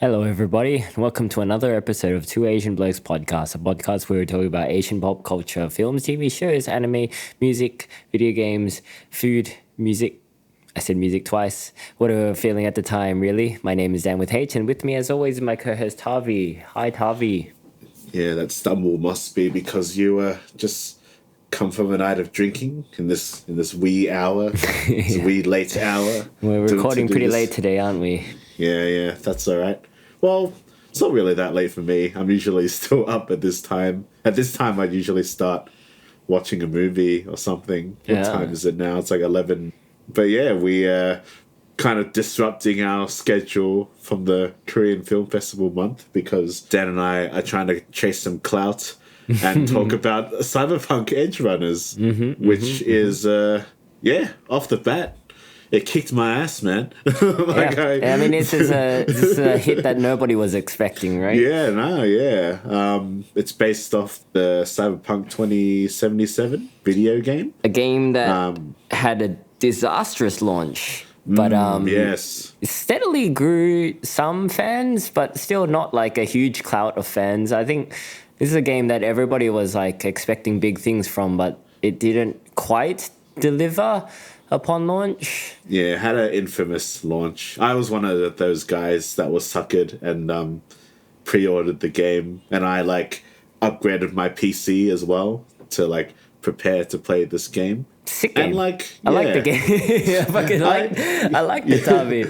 Hello, everybody, and welcome to another episode of Two Asian Blokes Podcast, a podcast where we talk about Asian pop culture, films, TV shows, anime, music, video games, food, music. I said music twice. What are we feeling at the time, really? My name is Dan with H, and with me, as always, my co-host Tavi. Hi, Tavi. Yeah, that stumble must be because you just come from a night of drinking in this wee hour, this wee late hour. We're recording pretty late today, aren't we? Yeah, that's all right. Well, it's not really that late for me. I'm usually still up at this time. At this time, I'd usually start watching a movie or something. What time is it now? It's like 11. But yeah, we kind of disrupting our schedule from the Korean Film Festival month because Dan and I are trying to chase some clout and talk about Cyberpunk Edgerunners, which is, off the bat. It kicked my ass, man. This is a hit that nobody was expecting, right? It's based off the Cyberpunk 2077 video game. A game that had a disastrous launch, but yes, steadily grew some fans, but still not like a huge clout of fans. I think this is a game that everybody was like expecting big things from, but it didn't quite deliver upon launch. Yeah, it had an infamous launch. I was one of those guys that was suckered and pre-ordered the game, and I upgraded my PC as well to prepare to play this game. Sick game. And I like the game. I like the Tavi.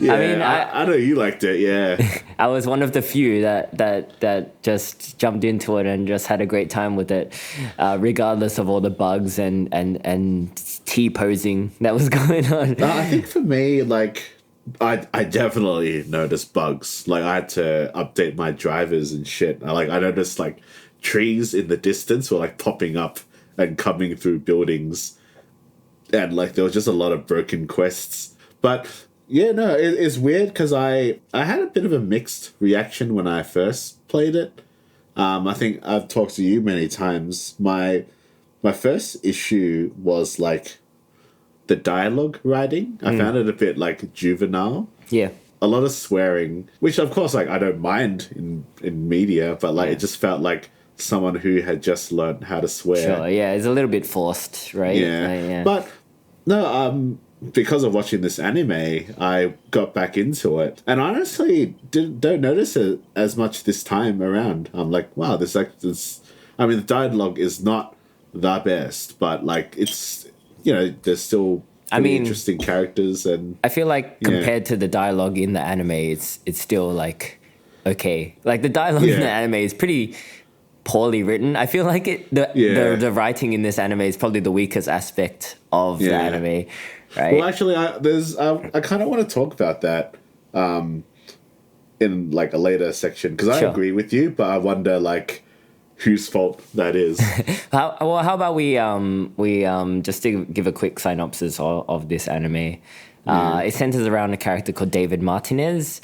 Yeah, I know you liked it. Yeah, I was one of the few that just jumped into it and just had a great time with it, regardless of all the bugs and T-posing that was going on. I think for me, I definitely noticed bugs. I had to update my drivers and shit. I noticed trees in the distance were popping up and coming through buildings. And there was just a lot of broken quests. But yeah, no, it's weird because I had a bit of a mixed reaction when I first played it. I think I've talked to you many times. My first issue was the dialogue writing. I found it a bit juvenile. Yeah. A lot of swearing, which of course I don't mind in media, but it just felt like someone who had just learned how to swear. Sure, yeah, it's a little bit forced, right? Yeah. But no, because of watching this anime, I got back into it, and honestly, don't notice it as much this time around. I'm like, wow, this. I mean, the dialogue is not the best, but it's there's still interesting characters, and I feel compared to the dialogue in the anime, it's still okay. The dialogue in the anime is pretty poorly written. I feel the writing in this anime is probably the weakest aspect of the anime, right? Well, actually, I kind of want to talk about that in a later section because I agree with you, but I wonder whose fault that is. How about we just to give a quick synopsis of this anime. It centers around a character called David Martinez,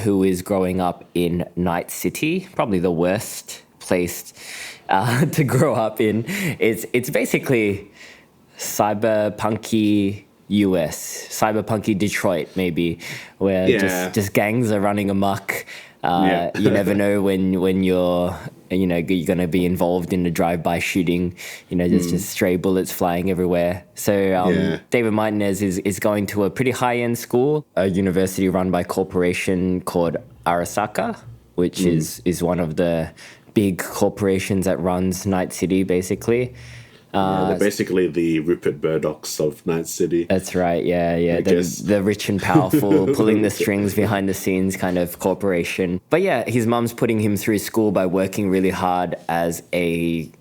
who is growing up in Night City, probably the worst place to grow up in. It's basically cyberpunky US, cyberpunky Detroit, maybe, where just gangs are running amok. You never know when you're going to be involved in a drive-by shooting. There's just stray bullets flying everywhere. So David Martinez is going to a pretty high-end school, a university run by a corporation called Arasaka, which is one of the big corporations that runs Night City, basically. They're basically the Rupert Murdochs of Night City. That's right, yeah. The rich and powerful, pulling the strings behind the scenes kind of corporation. But yeah, his mum's putting him through school by working really hard as a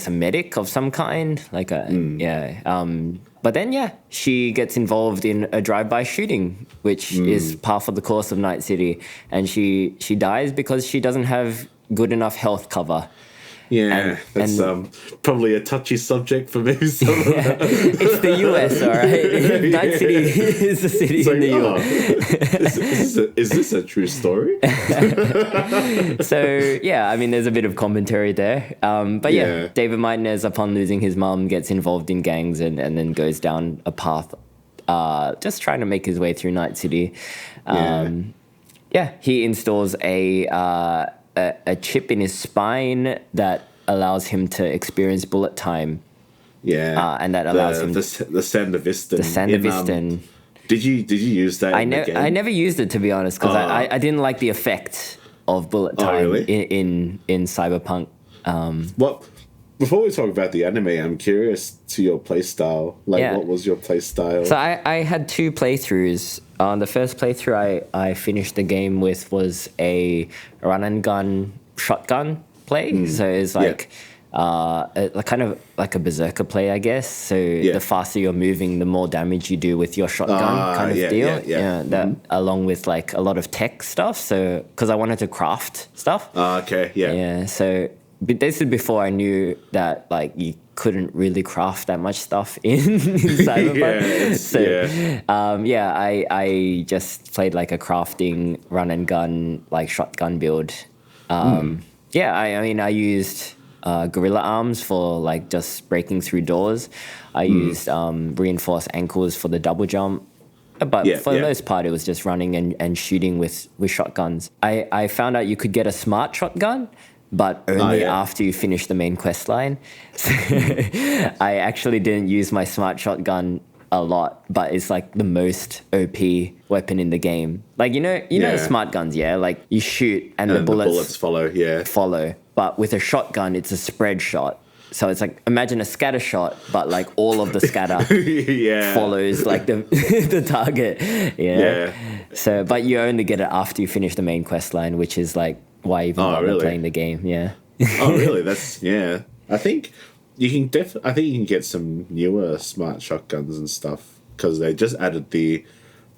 medic of some kind. But then, she gets involved in a drive-by shooting, which is par for the course of Night City. And she dies because she doesn't have good enough health cover. Yeah, that's probably a touchy subject for maybe some of that. It's the US, all right? Night City is a city in the US. Is this a true story? So, there's a bit of commentary there. But David Martinez, upon losing his mum, gets involved in gangs and then goes down a path just trying to make his way through Night City. Yeah, he installs a chip in his spine that allows him to experience bullet time. Yeah, and that allows him the Sandevistan. the Sandevistan. Did you use that in the game? I never used it, to be honest, because I didn't like the effect of bullet time really? in Cyberpunk. What? Before we talk about the anime, I'm curious to your playstyle. What was your playstyle? So I had 2 playthroughs. The first playthrough I finished the game with was a run and gun shotgun play. So it's like kind of like a berserker play, I guess. So the faster you're moving, the more damage you do with your shotgun kind of deal. That along with like a lot of tech stuff. So because I wanted to craft stuff. Okay. Yeah. Yeah. So. But this is before I knew that like you couldn't really craft that much stuff in Cyberpunk. I just played like a crafting run and gun like shotgun build. I mean I used gorilla arms for like just breaking through doors. I used reinforced ankles for the double jump. But for the most part, it was just running and shooting with shotguns. I found out you could get a smart shotgun, but only after you finish the main quest line. So I actually didn't use my smart shotgun a lot, but it's like the most OP weapon in the game. Like, you know smart guns, like you shoot and the bullets follow. But with a shotgun, it's a spread shot. So it's like, imagine a scatter shot, but like all of the scatter follows like the target. So, but you only get it after you finish the main quest line, which is like, why even bother playing the game? Oh, really? That's I think you can get some newer smart shotguns and stuff because they just added the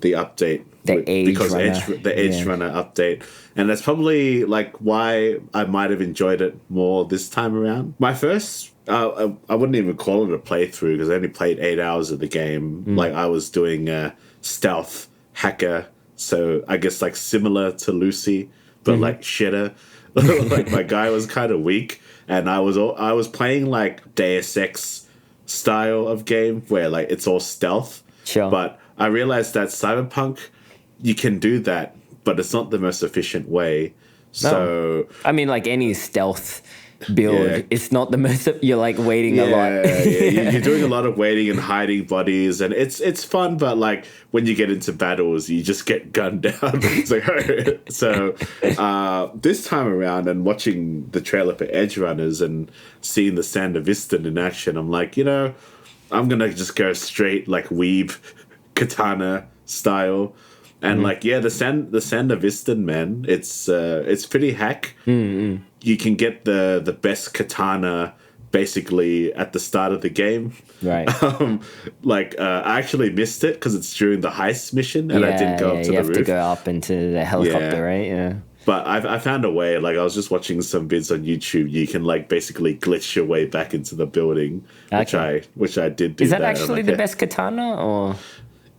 update, the Edgerunner update, and that's probably like why I might have enjoyed it more this time around. My first, I wouldn't even call it a playthrough because I only played 8 hours of the game. Like I was doing a stealth hacker, so I guess like similar to Lucy. But like shitter, like my guy was kind of weak, and I was playing like Deus Ex style of game where like it's all stealth. Sure. But I realized that Cyberpunk, you can do that, but it's not the most efficient way. So I mean, like any stealth build, it's not the most. You're like waiting a lot. You're doing a lot of waiting and hiding bodies, and it's fun. But like when you get into battles, you just get gunned down. It's like, so this time around, and watching the trailer for Edgerunners and seeing the Sandevistan in action, I'm like, I'm gonna just go straight like weeb katana style. And the Sandevistan, man, it's pretty hack. You can get the best katana basically at the start of the game. Right. I actually missed it because it's during the heist mission and I didn't go up to the roof. You have to go up into the helicopter, right? Yeah. But I found a way. Like I was just watching some vids on YouTube. You can like basically glitch your way back into the building, which I did do. Is that actually the best katana or?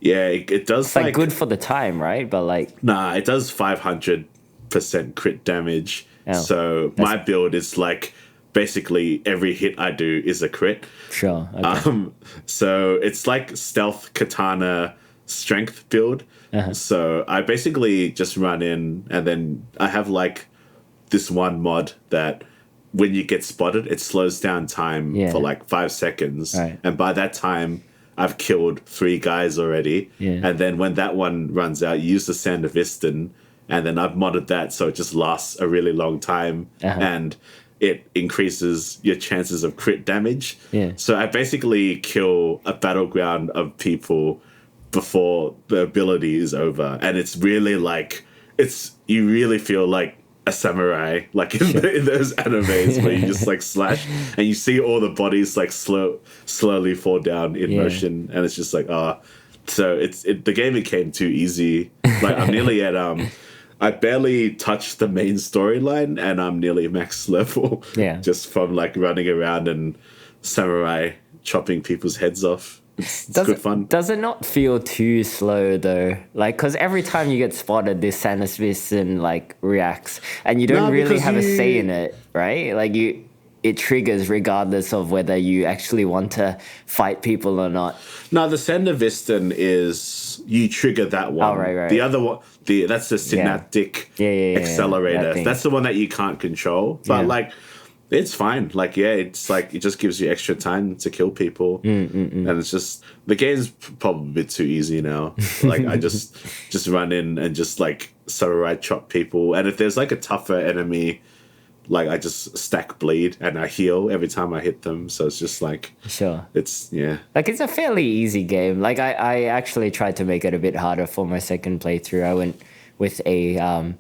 Yeah, it does. It's like good for the time, right? But like, nah, it does 500% crit damage. Oh, so my build is like basically every hit I do is a crit. Sure. Okay. So it's like stealth katana strength build. So I basically just run in, and then I have like this one mod that when you get spotted, it slows down time for like 5 seconds, and by that time I've killed 3 guys already. And then when that one runs out, you use the Sandevistan, and then I've modded that so it just lasts a really long time, and it increases your chances of crit damage. So I basically kill a battleground of people before the ability is over, and it's really like you really feel like a samurai, like in those animes where you just like slash and you see all the bodies like slowly fall down in motion, and it's just like so the game became too easy. Like I'm nearly at I barely touched the main storyline, and I'm nearly max level. Just from like running around and samurai chopping people's heads off. It's good fun. Does it not feel too slow though? Like, because every time you get spotted, this Sandevistan like reacts, and you don't really have a say in it, right? Like it triggers regardless of whether you actually want to fight people or not. No, the Sendervisten is you trigger that one. Oh, right. The other one, that's the synaptic accelerator. That's the one that you can't control. But like, it's fine. Like, it's like it just gives you extra time to kill people, and it's just the game's probably a bit too easy now. Like, I just run in and just like samurai chop people, and if there's like a tougher enemy, like I just stack bleed and I heal every time I hit them. So it's just like it's like it's a fairly easy game. Like I actually tried to make it a bit harder for my second playthrough. I went with a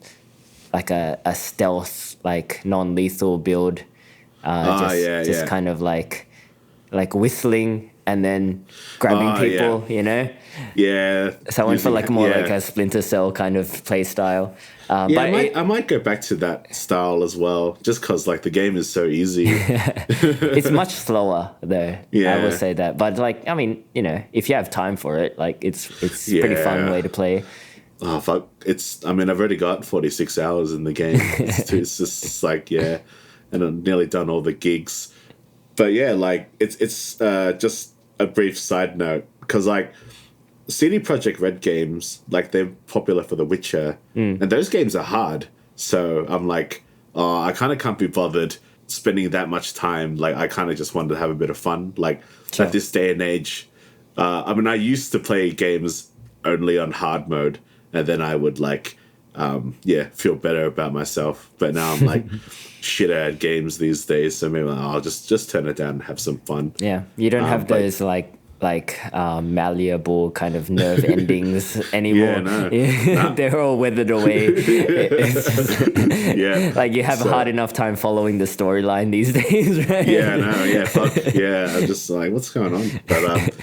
like a stealth, like non-lethal build. Just kind of like whistling and then grabbing people, you know? Yeah. So I went for like more like a Splinter Cell kind of play style. But I might go back to that style as well, just because like the game is so easy. It's much slower though. Yeah. I will say that. But like, I mean, you know, if you have time for it, like it's pretty fun way to play. Oh fuck! I mean, I've already got 46 hours in the game. It's just like and I've nearly done all the gigs. But yeah, like it's just a brief side note, because like CD Projekt Red games, like they're popular for The Witcher, and those games are hard. So I'm like, I kind of can't be bothered spending that much time. Like I kind of just wanted to have a bit of fun. Like at this day and age, I mean, I used to play games only on hard mode, and then I would like, feel better about myself. But now I'm like shit at games these days, so maybe I'll just turn it down and have some fun. Yeah, you don't have those like malleable kind of nerve endings anymore. No. They're all weathered away. It's just, like you have a hard enough time following the storyline these days, right? Fuck I'm just like, what's going on? But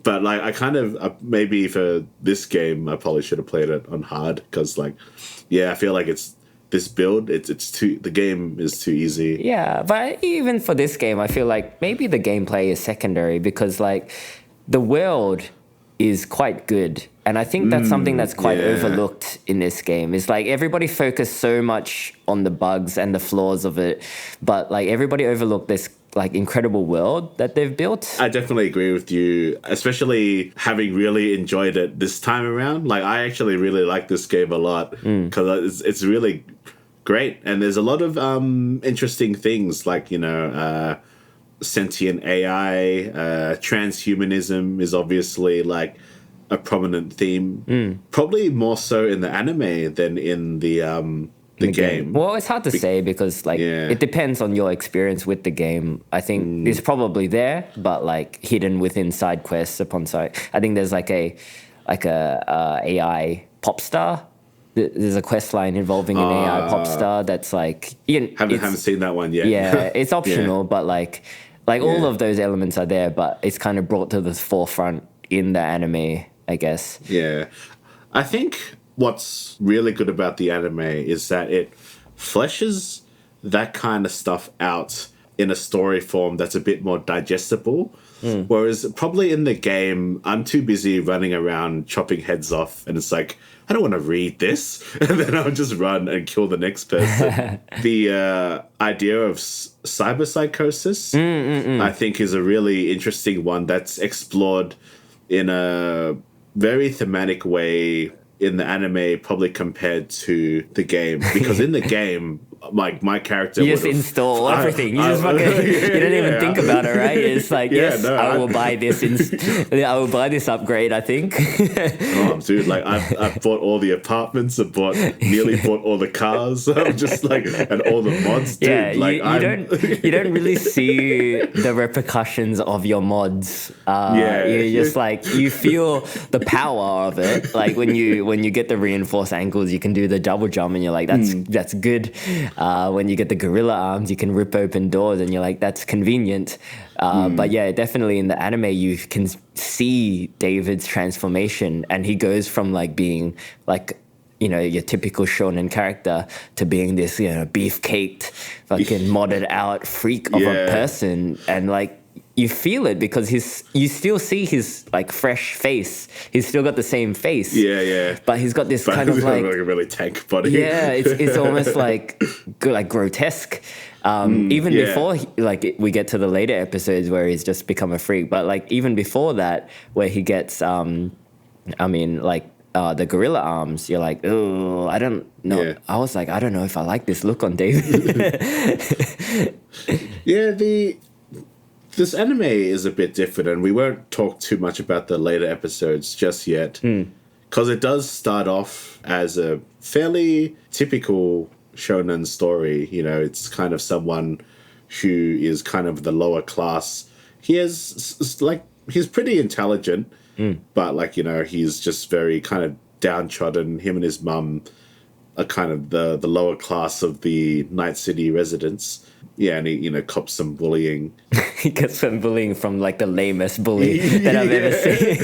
but like I kind of maybe for this game I probably should have played it on hard, because like I feel like it's this build, the game is too easy. Yeah, but even for this game, I feel like maybe the gameplay is secondary, because like the world is quite good. And I think that's something that's quite overlooked in this game. Is like everybody focused so much on the bugs and the flaws of it, but like everybody overlooked this like incredible world that they've built. I definitely agree with you, especially having really enjoyed it this time around. Like I actually really like this game a lot, because it's really great, and there's a lot of interesting things, like, you know, sentient AI, transhumanism is obviously like a prominent theme, probably more so in the anime than in the game. Well, it's hard to say, because like it depends on your experience with the game. I think it's probably there, but like hidden within side quests upon side. I think there's like a AI pop star. There's a quest line involving an AI pop star that's like haven't seen that one yet. Yeah, it's optional, but like all of those elements are there, but it's kind of brought to the forefront in the anime, I guess. Yeah, I think what's really good about the anime is that it fleshes that kind of stuff out in a story form that's a bit more digestible. Whereas probably in the game, I'm too busy running around chopping heads off, and it's like, I don't want to read this. And then I'll just run and kill the next person. The idea of cyberpsychosis, I think, is a really interesting one that's explored in a very thematic way in the anime, probably compared to the game. Because in the game, my character you just install everything. You just fucking you don't even think about it, right? It's like I will buy this. I will buy this upgrade, I think. Dude, like I've bought all the apartments. Nearly bought all the cars. I'm just like, and all the mods. Dude, yeah, like you don't really see the repercussions of your mods. You just like you feel the power of it. Like when you get the reinforced ankles, you can do the double jump, and you're like, that's good. When you get the gorilla arms, you can rip open doors, and you're like, that's convenient. But yeah, definitely in the anime, you can see David's transformation, and he goes from like being like, you know, your typical shonen character to being this, you know, beef-caked, fucking modded out freak of a person, and like, you feel it because you still see his like fresh face. He's still got the same face. Yeah. But he's got this kind of like a really tank body. Yeah, it's almost like grotesque. Even before we get to the later episodes where he's just become a freak, but like even before that, where he gets the gorilla arms, you're like, oh, I don't know. Yeah. I was like, I don't know if I like this look on David. This anime is a bit different, and we won't talk too much about the later episodes just yet, because it does start off as a fairly typical shonen story. You know, it's kind of someone who is kind of the lower class. He's pretty intelligent, but like, you know, he's just very kind of downtrodden. Him and his mum are kind of the lower class of the Night City residents. Yeah, and he, you know, cops some bullying. He gets some bullying from like the lamest bully that I've ever seen.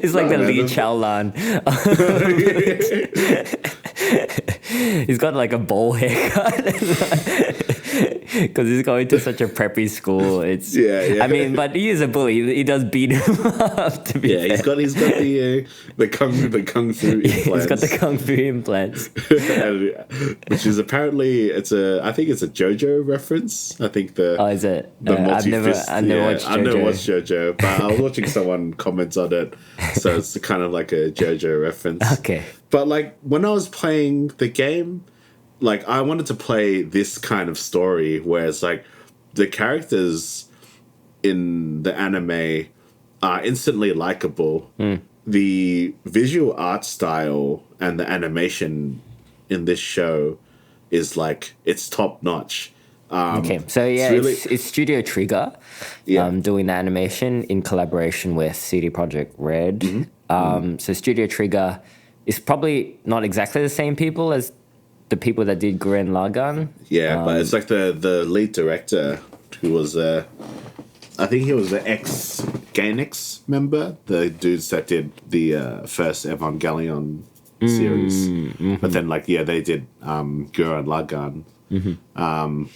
It's like the Lee Chaolan. He's got like a bowl haircut because he's going to such a preppy school. It's I mean, but he is a bully. He does beat him up. To be fair. he's got the kung fu implants. He's got the kung fu implants, which is apparently I think it's a JoJo reference. I think is it? I've never watched JoJo. I've never watched JoJo, but I was watching someone comment on it, so it's kind of like a JoJo reference. Okay. But like when I was playing the game, like I wanted to play this kind of story where it's like the characters in the anime are instantly likable. The visual art style and the animation in this show is like, it's top notch. Okay, so yeah, it's Studio Trigger doing the animation in collaboration with CD Projekt Red. So Studio Trigger is probably not exactly the same people as the people that did Gurren Lagann. Yeah, but it's like the lead director who was I think he was the ex-Gainax member, the dudes that did the first Evangelion series. But then they did Gurren Lagann.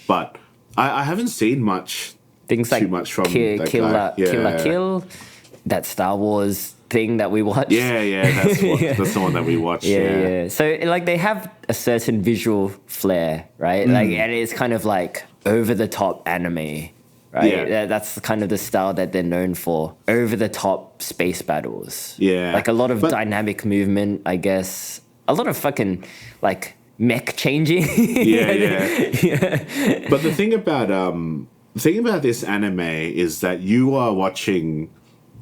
But I haven't seen much too much from that guy. Kill la Kill, that Star Wars thing that we watched. That's the one that we watched. Yeah. So like they have a certain visual flair, right? Like, and it's kind of like over the top anime, right? That's kind of the style that they're known for. Over the top space battles. Yeah. Like a lot of dynamic movement, I guess. A lot of fucking like mech changing. But the thing about this anime is that you are watching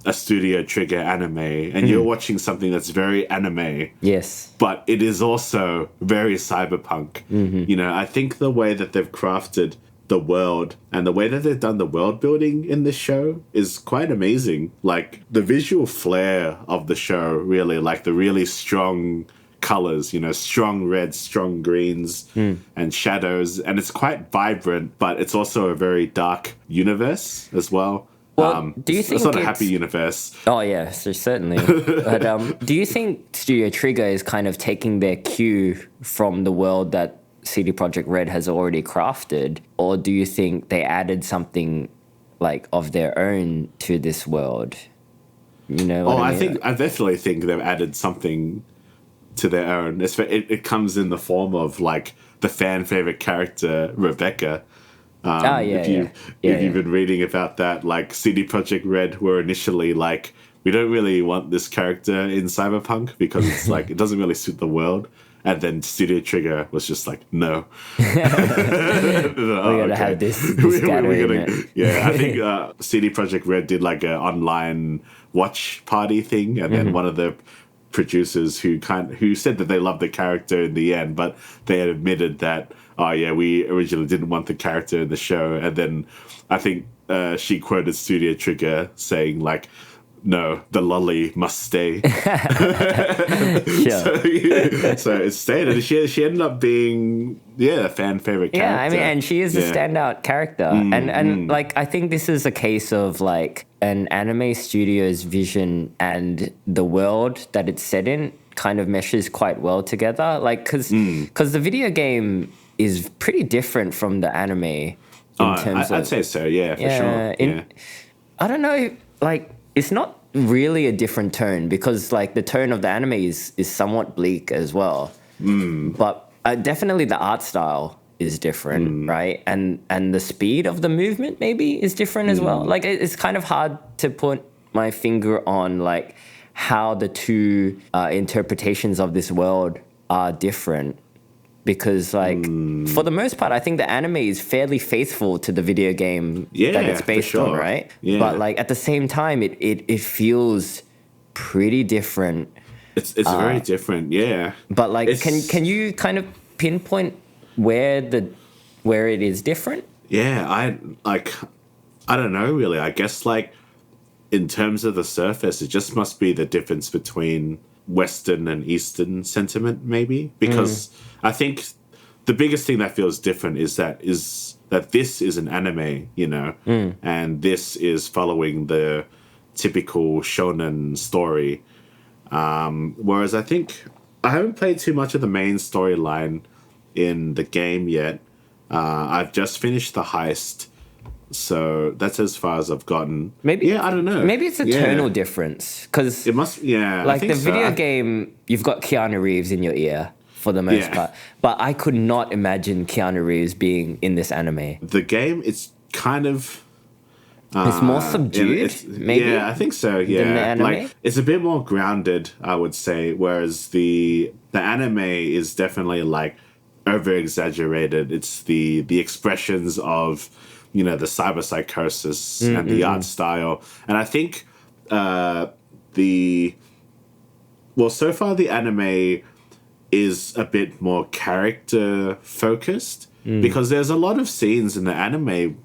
a Studio Trigger anime and you're watching something that's very anime. Yes. But it is also very cyberpunk. You know, I think the way that they've crafted the world and the way that they've done the world building in this show is quite amazing. Like the visual flair of the show, really, like the really strong colors, you know, strong reds, strong greens, and shadows. And it's quite vibrant, but it's also a very dark universe as well. Well, do you think it's not a happy universe? Oh, yeah, so certainly. But do you think Studio Trigger is kind of taking their cue from the world that CD Projekt Red has already crafted? Or do you think they added something like of their own to this world? You know what I mean? I definitely think they've added something to their own. It comes in the form of like the fan favorite character, Rebecca. If you've been reading about that, like CD Projekt Red were initially like, we don't really want this character in Cyberpunk because it's like it doesn't really suit the world. And then Studio Trigger was just like, no. We gotta have this gathering. I think CD Projekt Red did like an online watch party thing, and then one of the producers who said that they loved the character in the end, but they had admitted that, we originally didn't want the character in the show. And then I think she quoted Studio Trigger saying like, no, the lolly must stay. So it stayed, and she ended up being a fan favorite character. Yeah, I mean, and she is a standout character, and like I think this is a case of like an anime studio's vision and the world that it's set in kind of meshes quite well together. Like because the video game is pretty different from the anime in terms of. I'd say so. Yeah, for sure. I don't know, like. It's not really a different tone because like the tone of the anime is somewhat bleak as well. But definitely the art style is different, right? And the speed of the movement maybe is different as well. Like it's kind of hard to put my finger on like how the two interpretations of this world are different. Because, like, for the most part, I think the anime is fairly faithful to the video game that it's based on, right? Yeah. But, like, at the same time, it feels pretty different. It's very different, yeah. But, like, can you kind of pinpoint where it is different? Yeah, I don't know, really. I guess, like, in terms of the surface, it just must be the difference between Western and Eastern sentiment, maybe, because I think the biggest thing that feels different is that this is an anime, you know, and this is following the typical shonen story. Whereas I think I haven't played too much of the main storyline in the game yet. I've just finished the heist. So that's as far as I've gotten. Maybe, I don't know. Maybe it's a tonal difference because it must. Yeah, like the video game, you've got Keanu Reeves in your ear for the most part, but I could not imagine Keanu Reeves being in this anime. The game, it's kind of. It's more subdued, maybe. Yeah, I think so. Yeah, than the anime? Like it's a bit more grounded, I would say. Whereas the anime is definitely like over exaggerated. It's the expressions of, you know, the cyberpsychosis and the art style. And I think so far the anime is a bit more character focused because there's a lot of scenes in the anime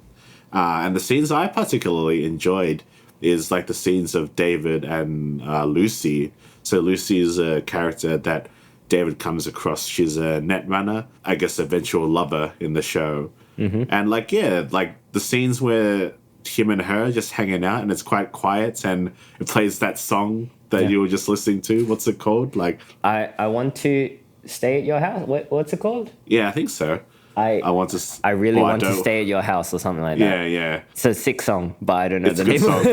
and the scenes I particularly enjoyed is like the scenes of David and Lucy. So Lucy is a character that David comes across. She's a netrunner, I guess eventual lover in the show. And like the scenes where him and her are just hanging out and it's quite quiet and it plays that song that you were just listening to. What's it called? Like I want to stay at your house. What's it called? Yeah, I think so. I want to. I really want to stay at your house or something like that. Yeah. It's a sick song, but I don't know It's the a good name. song.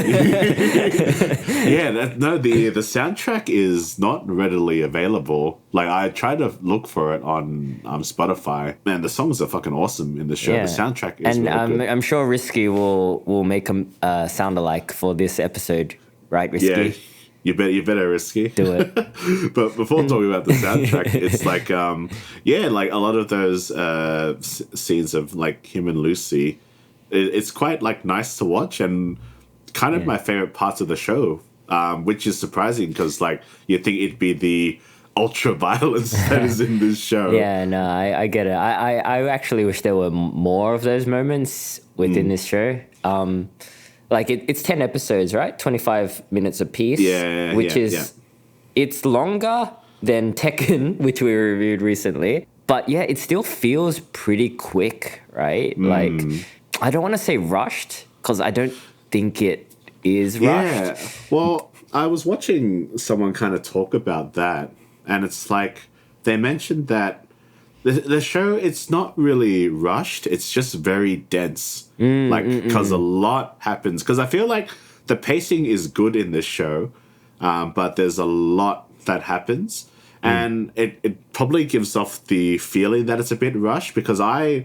The soundtrack is not readily available. Like I tried to look for it on Spotify. Man, the songs are fucking awesome in the show. Yeah. The soundtrack is and really good. I'm sure Risky will make a sound alike for this episode, right, Risky? Yeah. You better Risky. Do it. But before talking about the soundtrack, it's like, like a lot of those scenes of like him and Lucy, it's quite like nice to watch and kind of my favorite parts of the show, which is surprising because like you think it'd be the ultra violence that is in this show. Yeah, no, I get it. I actually wish there were more of those moments within this show. Like it's 10 episodes, right? 25 minutes a piece. It's longer than Tekken, which we reviewed recently. But yeah, it still feels pretty quick, right? Like I don't want to say rushed because I don't think it is rushed. Yeah. Well, I was watching someone kind of talk about that, and it's like they mentioned that the show, it's not really rushed. It's just very dense. Because a lot happens. Because I feel like the pacing is good in this show, but there's a lot that happens. And it probably gives off the feeling that it's a bit rushed because I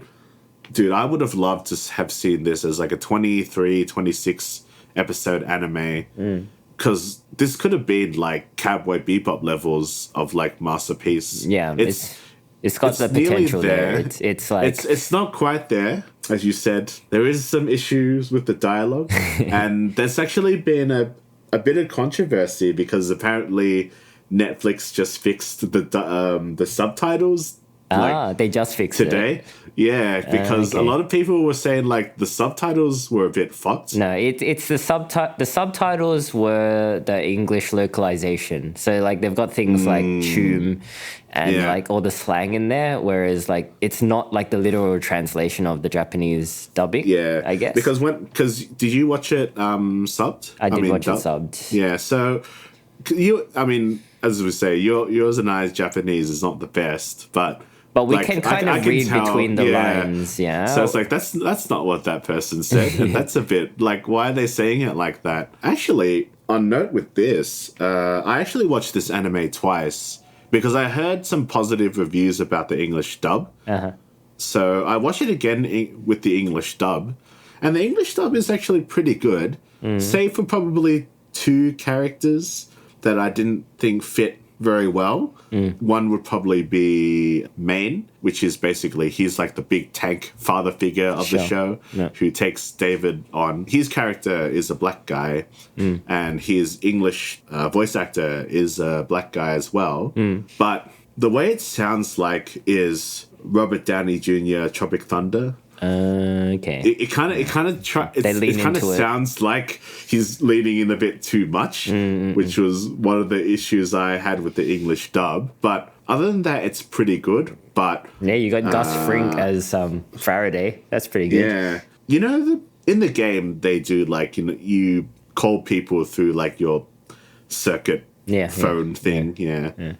would have loved to have seen this as like a 23, 26 episode anime. Because this could have been like Cowboy Bebop levels of like masterpiece. Yeah, it's got the potential there. It's like it's not quite there, as you said. There is some issues with the dialogue, and there's actually been a bit of controversy because apparently Netflix just fixed the subtitles. They just fixed today. it. Yeah, because a lot of people were saying like the subtitles were a bit fucked. No, it's the subtitles were the English localization. So like they've got things like choom and like all the slang in there, whereas like it's not like the literal translation of the Japanese dubbing. Yeah, I guess because did you watch it subbed? I did watch it subbed. Yeah, so as we say, yours and I's Japanese is not the best, but we like, can kind of read between the lines, yeah. So it's like that's not what that person said, and that's a bit like why are they saying it like that? Actually, on note with this, I actually watched this anime twice because I heard some positive reviews about the English dub, So I watched it again with the English dub, and the English dub is actually pretty good, save for probably 2 characters that I didn't think fit very well. One would probably be Main, which is basically, he's like the big tank father figure of the show, who takes David on. His character is a black guy, and his English voice actor is a black guy as well. But the way it sounds like is Robert Downey Jr. Tropic Thunder. Okay. It kind of sounds like he's leaning in a bit too much, which was one of the issues I had with the English dub. But other than that, it's pretty good. But yeah, you got Gus Fring as Faraday. That's pretty good. Yeah, you know, in the game they do like, you know, you call people through like your circuit phone thing,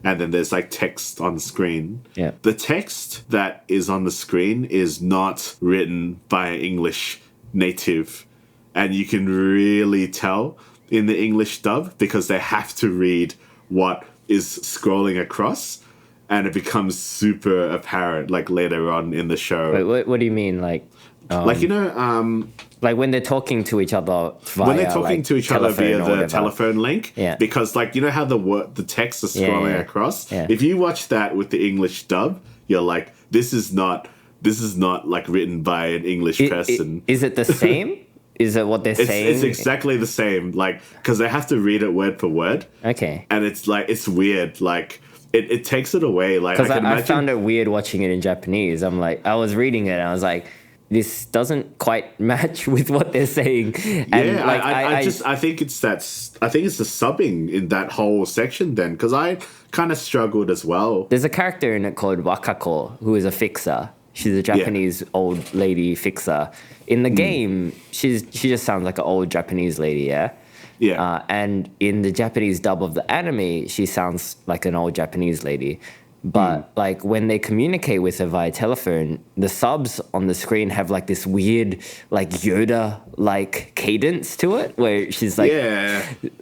and then there's like text on screen. The text that is on the screen is not written by an English native, and you can really tell in the English dub because they have to read what is scrolling across, and it becomes super apparent like later on in the show. Wait, what do you mean, like you know, like when they're talking to each other via, when they're talking like, to each other via the telephone link, Yeah. because like, you know how the text is scrolling across. Yeah. If you watch that with the English dub, you're like, this is not like written by an English person. Is it the same? Is it what they're saying? It's exactly the same, like, because they have to read it word for word. Okay. And it's like, it's weird, like. It takes it away. Like, because I found it weird watching it in Japanese. I'm like, I was reading it and I was like, this doesn't quite match with what they're saying. And like, I think it's the subbing in that whole section then, because I kind of struggled as well. There's a character in it called Wakako, who is a fixer. She's a Japanese old lady fixer. In the game, she just sounds like an old Japanese lady, yeah? Yeah. And in the Japanese dub of the anime, she sounds like an old Japanese lady. But like when they communicate with her via telephone, the subs on the screen have like this weird like Yoda-like cadence to it, where she's like,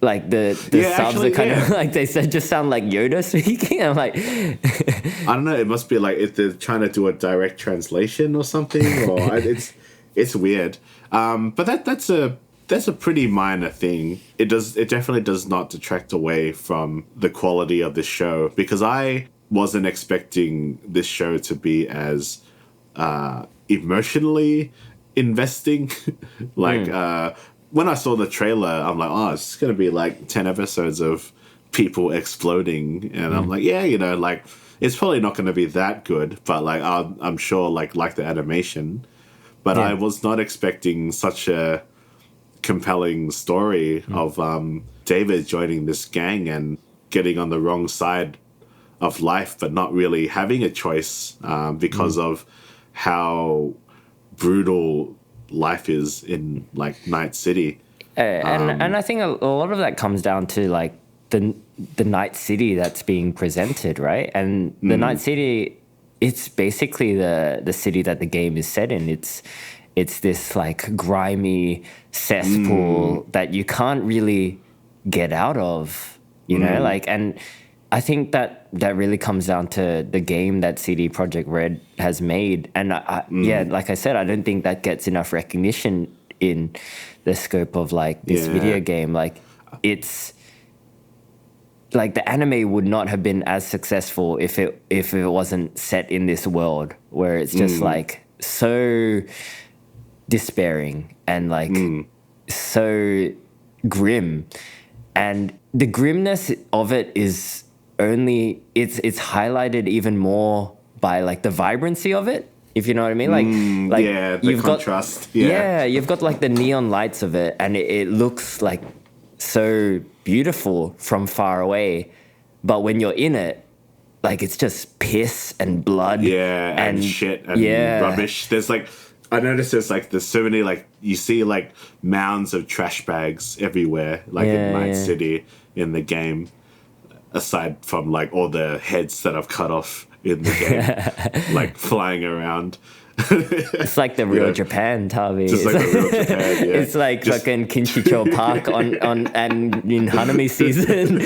like the subs are kind of like, they said, just sound like Yoda speaking. I'm like, I don't know. It must be like if they're trying to do a direct translation or something, or it's weird. But that's a pretty minor thing. It definitely does not detract away from the quality of this show, because I wasn't expecting this show to be as emotionally investing. Like when I saw the trailer, I'm like, oh, it's going to be like 10 episodes of people exploding, and I'm like, yeah, you know, like it's probably not going to be that good, but like I'm sure like the animation. But I was not expecting such a compelling story of David joining this gang and getting on the wrong side of life, but not really having a choice because of how brutal life is in like Night City. And I think a lot of that comes down to like the Night City that's being presented, right? And the Night City, it's basically the city that the game is set in. It's this like grimy cesspool that you can't really get out of, you know, like, and I think that really comes down to the game that CD Projekt Red has made. And yeah, like I said, I don't think that gets enough recognition in the scope of like this video game. Like, it's like the anime would not have been as successful if it wasn't set in this world where it's just like so despairing and like so grim, and the grimness of it is only it's highlighted even more by like the vibrancy of it, if you know what I mean. Like the you've contrast. got you've got like the neon lights of it, and it looks like so beautiful from far away, but when you're in it, like it's just piss and blood and shit and rubbish. There's like, I noticed there's so many, like, you see like mounds of trash bags everywhere, like in Night City in the game, aside from like all the heads that I've cut off in the game, like flying around. It's like the real Japan, Tavi. Just like the real Japan, It's like fucking Kinshicho Park on and in Hanami season.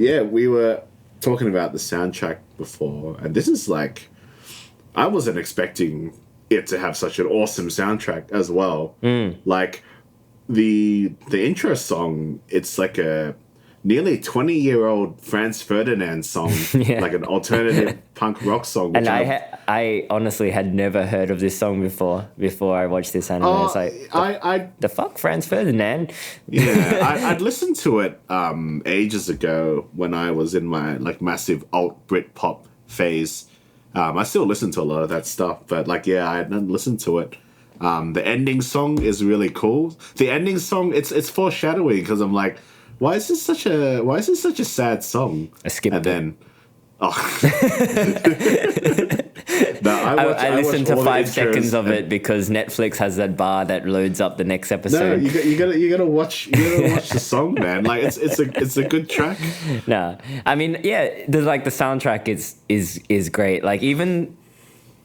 Yeah, we were talking about the soundtrack before, and this is like I wasn't expecting it to have such an awesome soundtrack as well. Like the intro song, it's like a nearly 20-year-old Franz Ferdinand song, like an alternative punk rock song. And I honestly had never heard of this song before I watched this anime. It's like, the fuck, Franz Ferdinand? Yeah, I'd listened to it ages ago when I was in my like massive alt Britpop phase. I still listen to a lot of that stuff, but like, I hadn't listened to it. The ending song is really cool. The ending song, it's foreshadowing because I'm like, why is this such a sad song? I skipped and it. Then, no, I listened to 5 seconds of it because Netflix has that bar that loads up the next episode. No, you gotta watch the song, man. Like it's a good track. No, I mean, the soundtrack is great. Like even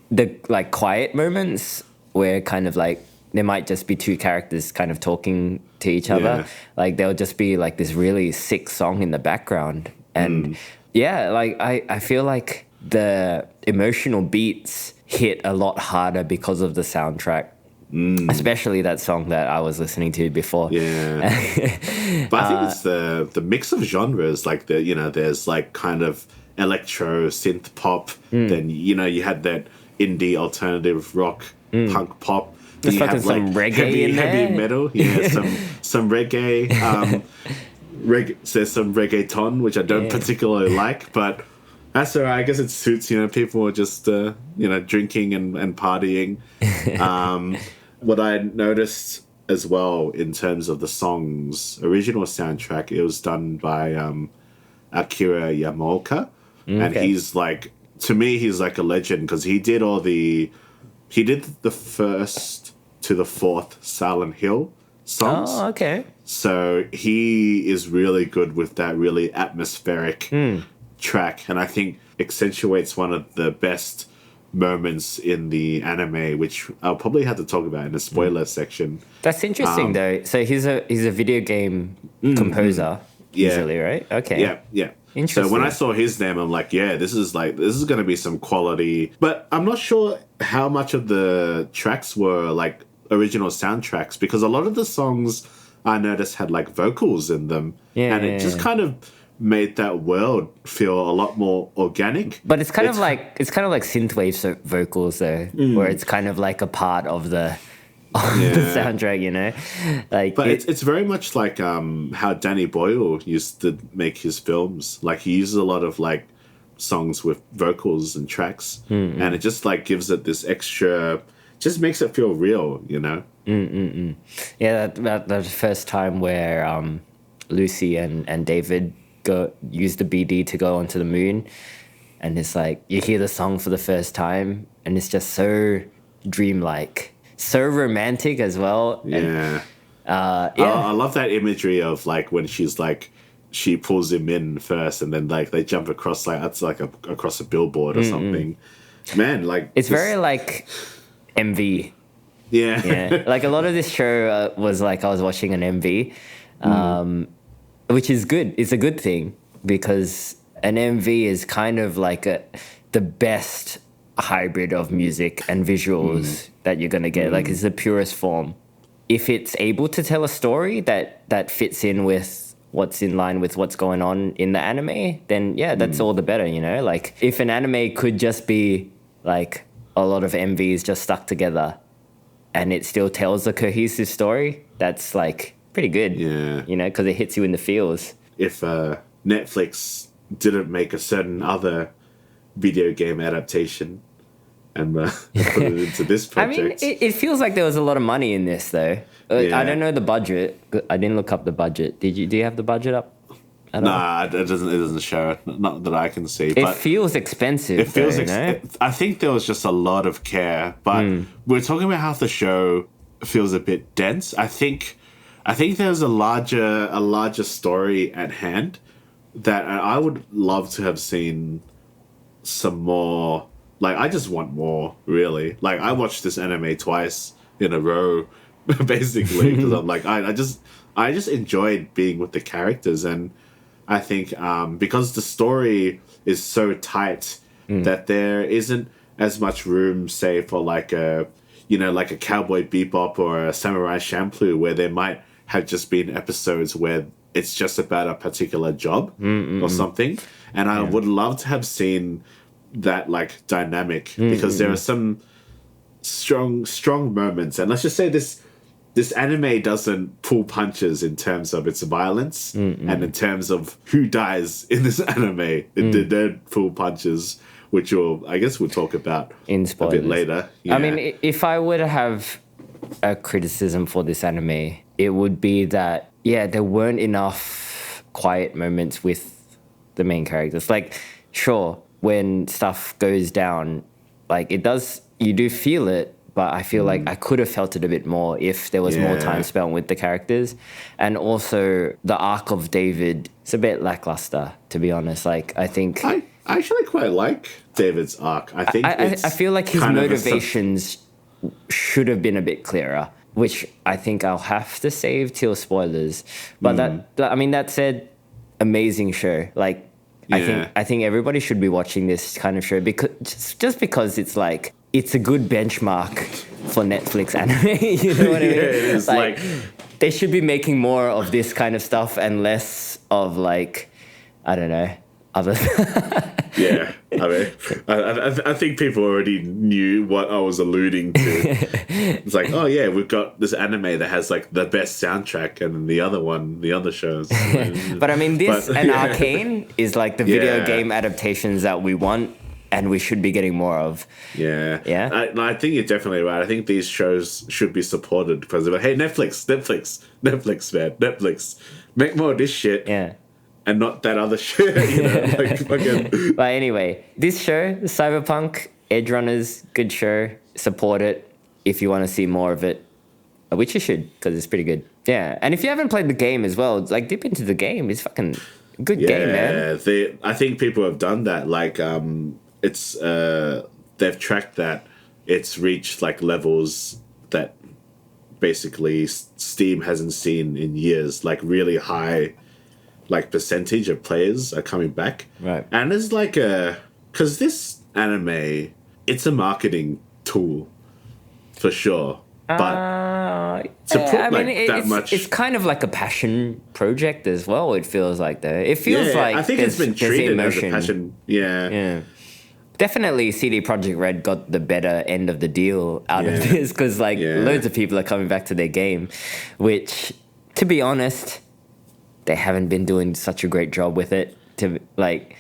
the like quiet moments where kind of like there might just be 2 characters kind of talking to each other. Like there'll just be like this really sick song in the background. And like I feel like the emotional beats hit a lot harder because of the soundtrack. Especially that song that I was listening to before. Yeah. But I think it's the mix of genres, like there's like kind of electro synth pop, then you had that indie alternative rock punk pop. There's fucking some reggae in there. Heavy metal, some reggae. There's some reggaeton, which I don't particularly like, but that's alright. I guess it suits. People are just drinking and partying. What I noticed as well in terms of the song's original soundtrack, it was done by Akira Yamaoka, and he's like, to me, he's like a legend because he did the first to the 4th Silent Hill songs. Oh, okay. So he is really good with that really atmospheric track, and I think accentuates one of the best moments in the anime, which I'll probably have to talk about in the spoiler section. That's interesting, though. So he's a video game composer, usually, right? Okay. Yeah. Interesting. So when I saw his name, I'm like, this is going to be some quality. But I'm not sure how much of the tracks were like original soundtracks, because a lot of the songs I noticed had like vocals in them, and it just kind of made that world feel a lot more organic. But it's kind of like synthwave vocals though, where it's kind of like a part of the soundtrack, Like, but it's very much like how Danny Boyle used to make his films. Like he uses a lot of like songs with vocals and tracks, and it just like gives it this extra. Just makes it feel real, Yeah, that first time where Lucy and David use the BD to go onto the moon, and it's like you hear the song for the first time, and it's just so dreamlike, so romantic as well. Yeah, I love that imagery of like when she's like she pulls him in first, and then like they jump across across a billboard or something. Man, like it's very like MV. Yeah. Like a lot of this show was like I was watching an MV, which is good. It's a good thing because an MV is kind of like the best hybrid of music and visuals that you're gonna get. Like it's the purest form. If it's able to tell a story that fits in with what's in line with what's going on in the anime, then that's all the better, Like if an anime could just be like a lot of MVs just stuck together and it still tells a cohesive story, that's like pretty good. Yeah. Because it hits you in the feels. If Netflix didn't make a certain other video game adaptation and put it into this project. I mean, it feels like there was a lot of money in this, though. I don't know the budget. I didn't look up the budget. Do you have the budget up? Nah, it doesn't show it. Not that I can see. It feels expensive. It feels. I think there was just a lot of care, but we're talking about how the show feels a bit dense. I think there's a larger story at hand that I would love to have seen some more. Like I just want more, really. Like I watched this anime twice in a row, basically, because I'm like I just enjoyed being with the characters. And I think because the story is so tight that there isn't as much room, say, for like a Cowboy Bebop or a Samurai Champloo, where there might have just been episodes where it's just about a particular job or something. And I would love to have seen that like dynamic, because there are some strong moments. And let's just say this anime doesn't pull punches in terms of its violence and in terms of who dies in this anime. It don't pull punches, which we'll talk about in spoilers a bit later. Yeah. I mean, if I were to have a criticism for this anime, it would be that, there weren't enough quiet moments with the main characters. Like, sure, when stuff goes down, like you do feel it, but I feel like I could have felt it a bit more if there was more time spent with the characters. And also the arc of David, it's a bit lackluster, to be honest. Like, I think I actually quite like David's arc. I think I feel like his motivations should have been a bit clearer, which I think I'll have to save till spoilers. But that said, amazing show. Like, I think everybody should be watching this kind of show, because just because it's like, it's a good benchmark for Netflix anime. You know what I mean? It's like they should be making more of this kind of stuff and less of like, I don't know, other. Yeah, I mean, I think people already knew what I was alluding to. It's like, oh yeah, we've got this anime that has like the best soundtrack, and the other shows. But I mean, Arcane is like the video game adaptations that we want, and we should be getting more of. Yeah. Yeah? I think you're definitely right. I think these shows should be supported, because they're like, hey, Netflix, man, Netflix. Make more of this shit. Yeah. And not that other shit, like fucking... But anyway, this show, Cyberpunk, Edgerunners, good show. Support it if you want to see more of it, which you should, because it's pretty good. Yeah, and if you haven't played the game as well, like, dip into the game. It's fucking good game, man. Yeah, I think people have done that. Like, it's they've tracked that it's reached like levels that basically Steam hasn't seen in years. Like, really high, like, percentage of players are coming back. Right. And it's like because this anime, it's a marketing tool for sure. But to put much, it's kind of like a passion project as well. It feels like though. It feels like I think it's been treated as a passion. Yeah. Definitely, CD Projekt Red got the better end of the deal out of this, because like loads of people are coming back to their game, which, to be honest, they haven't been doing such a great job with it. To like,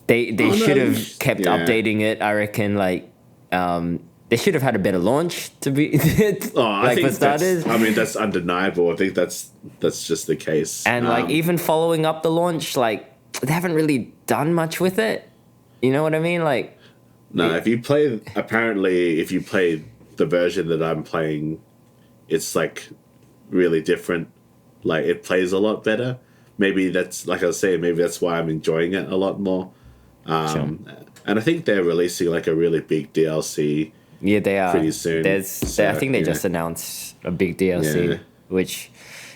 they should have kept updating it. I reckon, like, they should have had a better launch, to be I think for starters. That's undeniable. I think that's just the case. And like, even following up the launch, like, they haven't really done much with it. You know what I mean? Like, no. If you play the version that I'm playing, it's like really different. Like, it plays a lot better. Maybe that's, like I was saying, maybe that's why I'm enjoying it a lot more. Sure. And I think they're releasing like a really big DLC. Yeah, they are. Pretty soon. I think they just announced a big DLC, which,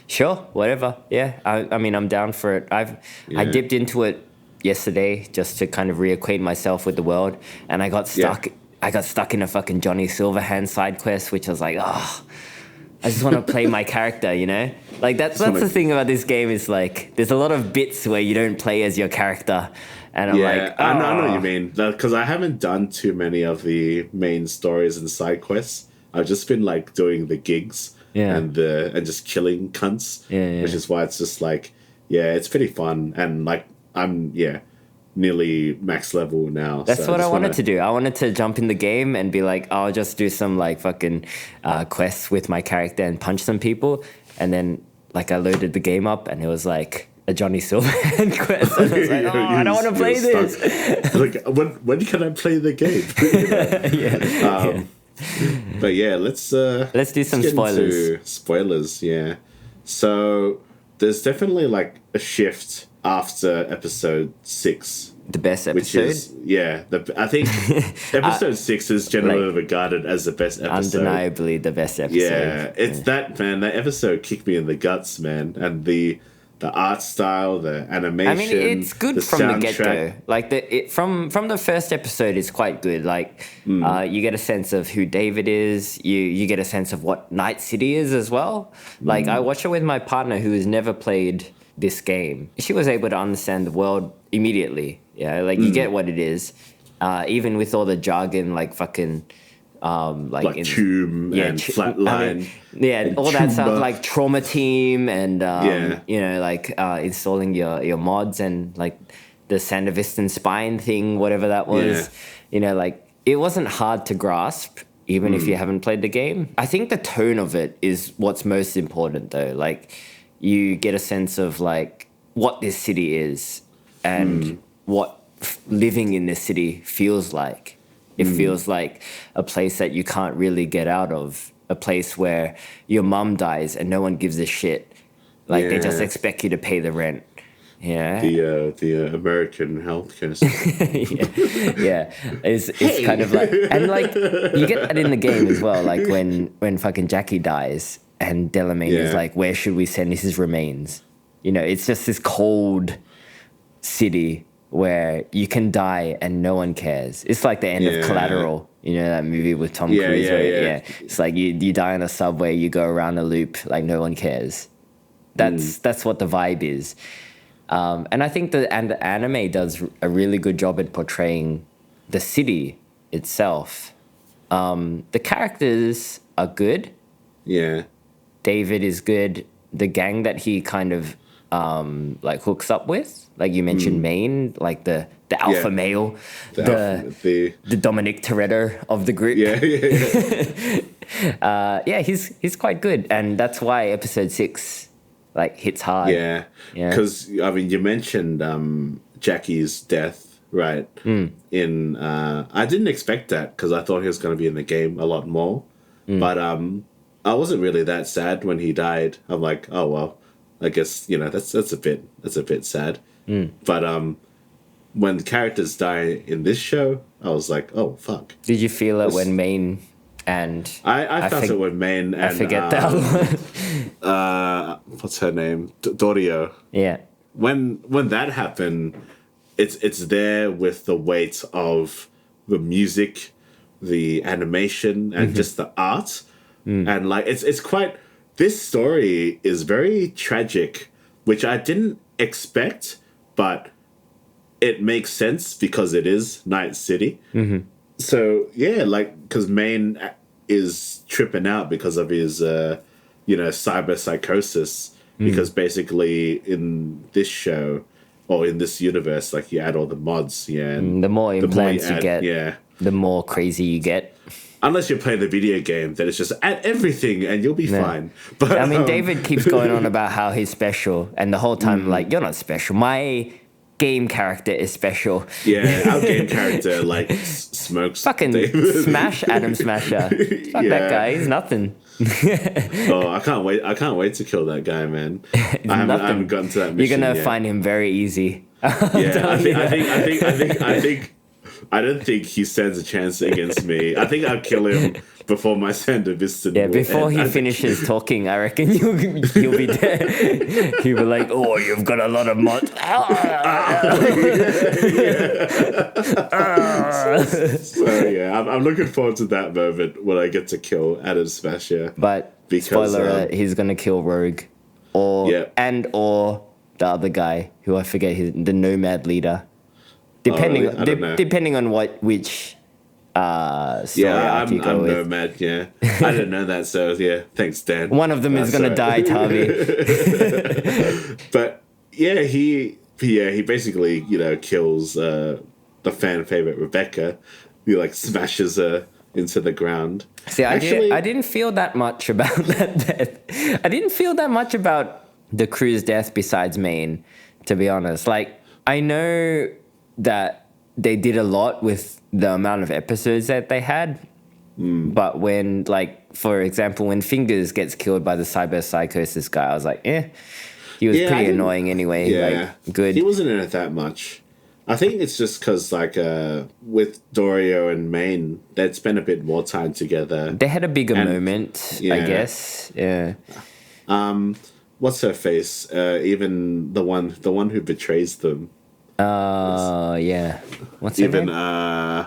sure, whatever. Yeah, I mean, I'm down for it. I dipped into it yesterday just to kind of reacquaint myself with the world, and I got stuck. I got stuck in a fucking Johnny Silverhand side quest, which I was like, I just want to play my character, you know? Like, that's the thing about this game, is like, there's a lot of bits where you don't play as your character. And I'm like, I know what you mean. Because I haven't done too many of the main stories and side quests. I've just been like doing the gigs and just killing cunts. Which is why it's just like, it's pretty fun. And like, I'm nearly max level now. That's what I wanted to do. I wanted to jump in the game and be like, I'll just do some like fucking quests with my character and punch some people. And then like, I loaded the game up and it was like a Johnny Silverhand quest. And I was like, I don't want to play this. Like, when can I play the game? But let's do some spoilers. Spoilers, yeah. So there's definitely like a shift after episode 6. The best episode? Which is, I think episode 6 is generally regarded as the best episode. Undeniably the best episode. Yeah, it's that, man. That episode kicked me in the guts, man. And the the art style, the animation. I mean, it's good from the get-go. Like from the first episode, it's quite good. Like you get a sense of who David is. You get a sense of what Night City is as well. Like I watched it with my partner who has never played this game. She was able to understand the world immediately. Yeah, like you get what it is, even with all the jargon, like fucking. Like Tomb and Flatline. And all that stuff like Trauma Team and you know, like installing your mods and like the Sandevistan spine thing, whatever that was. You know, like it wasn't hard to grasp even if you haven't played the game. I think the tone of it is what's most important though. Like you get a sense of like what this city is and what living in this city feels like. It feels like a place that you can't really get out of, a place where your mum dies and no one gives a shit. Like they just expect you to pay the rent. Yeah. The American healthcare system. It's kind of like, and like you get that in the game as well. Like when fucking Jackie dies and Delamain is like, where should we send his remains? You know, it's just this cold city where you can die and no one cares. It's like the end of Collateral, you know, that movie with Tom Cruise. It's like you die in a subway, you go around a loop, like no one cares. That's what the vibe is. And I think the anime does a really good job at portraying the city itself. The characters are good. Yeah. David is good. The gang that he kind of like hooks up with, like you mentioned, Maine, like the alpha male, the Dominic Toretto of the group. He's quite good, and that's why episode 6 like hits hard. Because I mean, you mentioned Jackie's death, right? In I didn't expect that because I thought he was going to be in the game a lot more, but I wasn't really that sad when he died. I'm like, oh well, I guess, you know, that's a bit sad. But when the characters die in this show, I was like, oh fuck. Did you feel it when Maine and I felt it when Maine and I forget that one. What's her name? Dorio. Yeah. When that happened, it's there with the weight of the music, the animation, and just the art. And like it's quite, this story is very tragic, which I didn't expect, but it makes sense because it is Night City. So yeah, like, because Maine is tripping out because of his cyber psychosis, because basically in this show or in this universe, like, you add all the mods, and the more implants you get, the more crazy you get. Unless you're playing the video game, then it's just add everything and you'll be fine. But I mean, David keeps going on about how he's special, and the whole time, like, you're not special. My game character is special. Yeah, our game character like smokes. Fucking David. Smash Adam Smasher. Fuck that guy. He's nothing. I can't wait. I can't wait to kill that guy, man. I haven't gotten to that mission. You're gonna find him very easy. I don't think he stands a chance against me. I think I'll kill him before my Sandevistan. Yeah, before he finishes talking, I reckon you'll be dead. He'll be like, "Oh, you've got a lot of mods." So yeah, I'm looking forward to that moment when I get to kill Adam Smasher. But spoiler alert, he's gonna kill Rogue, or the other guy who I forget, the Nomad leader. Depending on which story arc you go with. Nomad, I didn't know that, so yeah, thanks, Dan. One of them is gonna die, Tavi. But yeah, he basically, kills the fan favorite Rebecca. He like smashes her into the ground. See, I didn't feel that much about that death. I didn't feel that much about the crew's death besides Maine, to be honest. Like, I know that they did a lot with the amount of episodes that they had. But when, like, for example, when Fingers gets killed by the cyber psychosis guy, I was like, he was pretty annoying anyway. Yeah, like, good. He wasn't in it that much. I think it's just because, like, with Dorio and Maine, they'd spent a bit more time together. They had a bigger moment, I guess. Yeah. what's her face? Even the one who betrays them. Yeah. What's her Even name?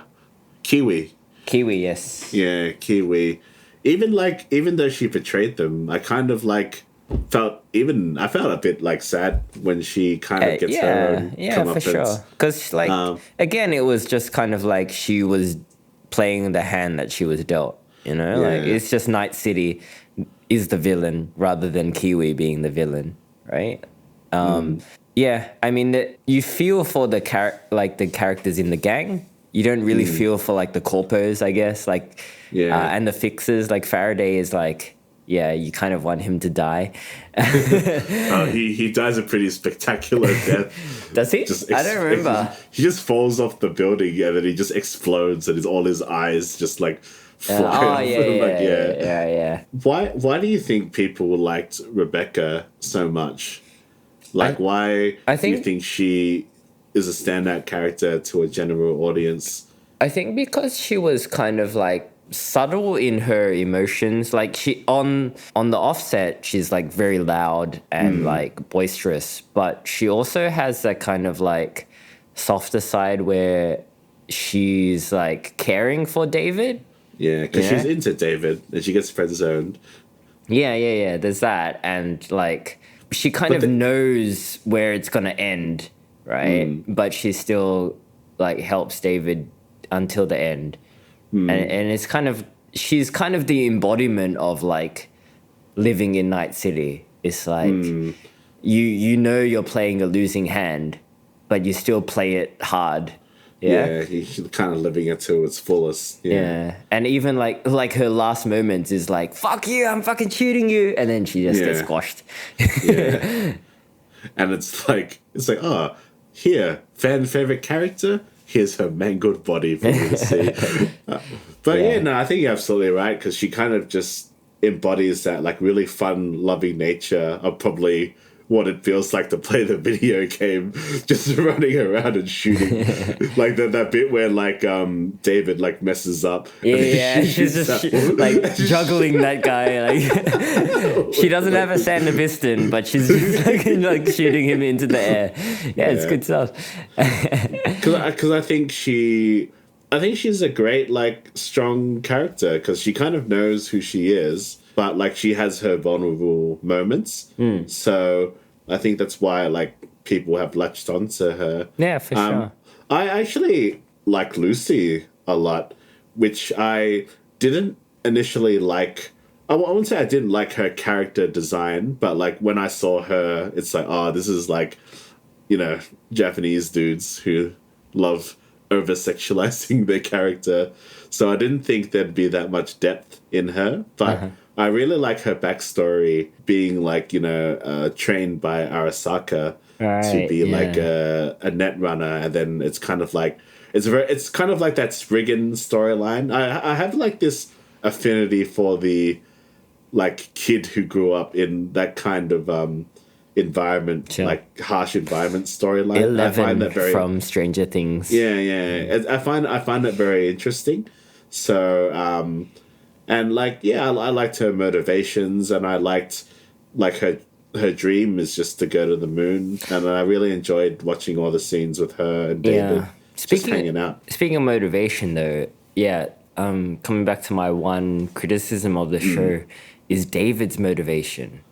Kiwi. Kiwi, yes. Yeah, Kiwi. Even though she betrayed them, I kind of like I felt a bit like sad when she kind of gets her own for sure. Because like again, it was just kind of like she was playing the hand that she was dealt. You know, like it's just Night City is the villain rather than Kiwi being the villain, right? Yeah, I mean, you feel for the characters in the gang. You don't really feel for like the corpos, I guess, like, and the fixers. Like Faraday is like, you kind of want him to die. He dies a pretty spectacular death. Does he? I don't remember. He just falls off the building and then he just explodes and all his eyes just like fly. Yeah. Why do you think people liked Rebecca so much? Like, why do you think she is a standout character to a general audience? I think because she was kind of like subtle in her emotions. Like she on the offset, she's like very loud and like boisterous, but she also has that kind of like softer side where she's like caring for David. Yeah, because she's into David and she gets friend-zoned. Yeah. There's that, and like she kind of knows where it's gonna end, right? But she still like helps David until the end, and it's kind of she's kind of the embodiment of like living in Night City. It's like you know you're playing a losing hand, but you still play it hard. Yeah, he's kind of living it to its fullest. Yeah, and even like her last moments is like, "Fuck you, I'm fucking shooting you," and then she just gets squashed. And it's like, oh, here, fan favorite character. Here's her mangled body for me to see. I think you're absolutely right, because she kind of just embodies that like really fun, loving nature of probably what it feels like to play the video game, just running around and shooting. Like that bit where like David like messes up. She's just like juggling that guy. Like she doesn't have a Sandevistan, but she's just like shooting him into the air. Yeah, it's good stuff. Because I think she's a great like strong character, because she kind of knows who she is, but like she has her vulnerable moments. So I think that's why like people have latched onto her. Yeah, for sure. I actually like Lucy a lot, which I didn't initially like. I wouldn't say I didn't like her character design, but like when I saw her, it's like, oh, this is like, you know, Japanese dudes who love over-sexualizing their character. So I didn't think there'd be that much depth in her, but I really like her backstory, being like, you know, trained by Arasaka to be like a net runner, and then it's kind of like it's kind of like that Spriggan storyline. I have like this affinity for the like kid who grew up in that kind of environment, like harsh environment storyline. 11 I find that very, from Stranger Things. Yeah. I find that very interesting. So and like I liked her motivations, and I liked like her dream is just to go to the moon, and I really enjoyed watching all the scenes with her and David just hanging out. Speaking of motivation, though, coming back to my one criticism of the show is David's motivation.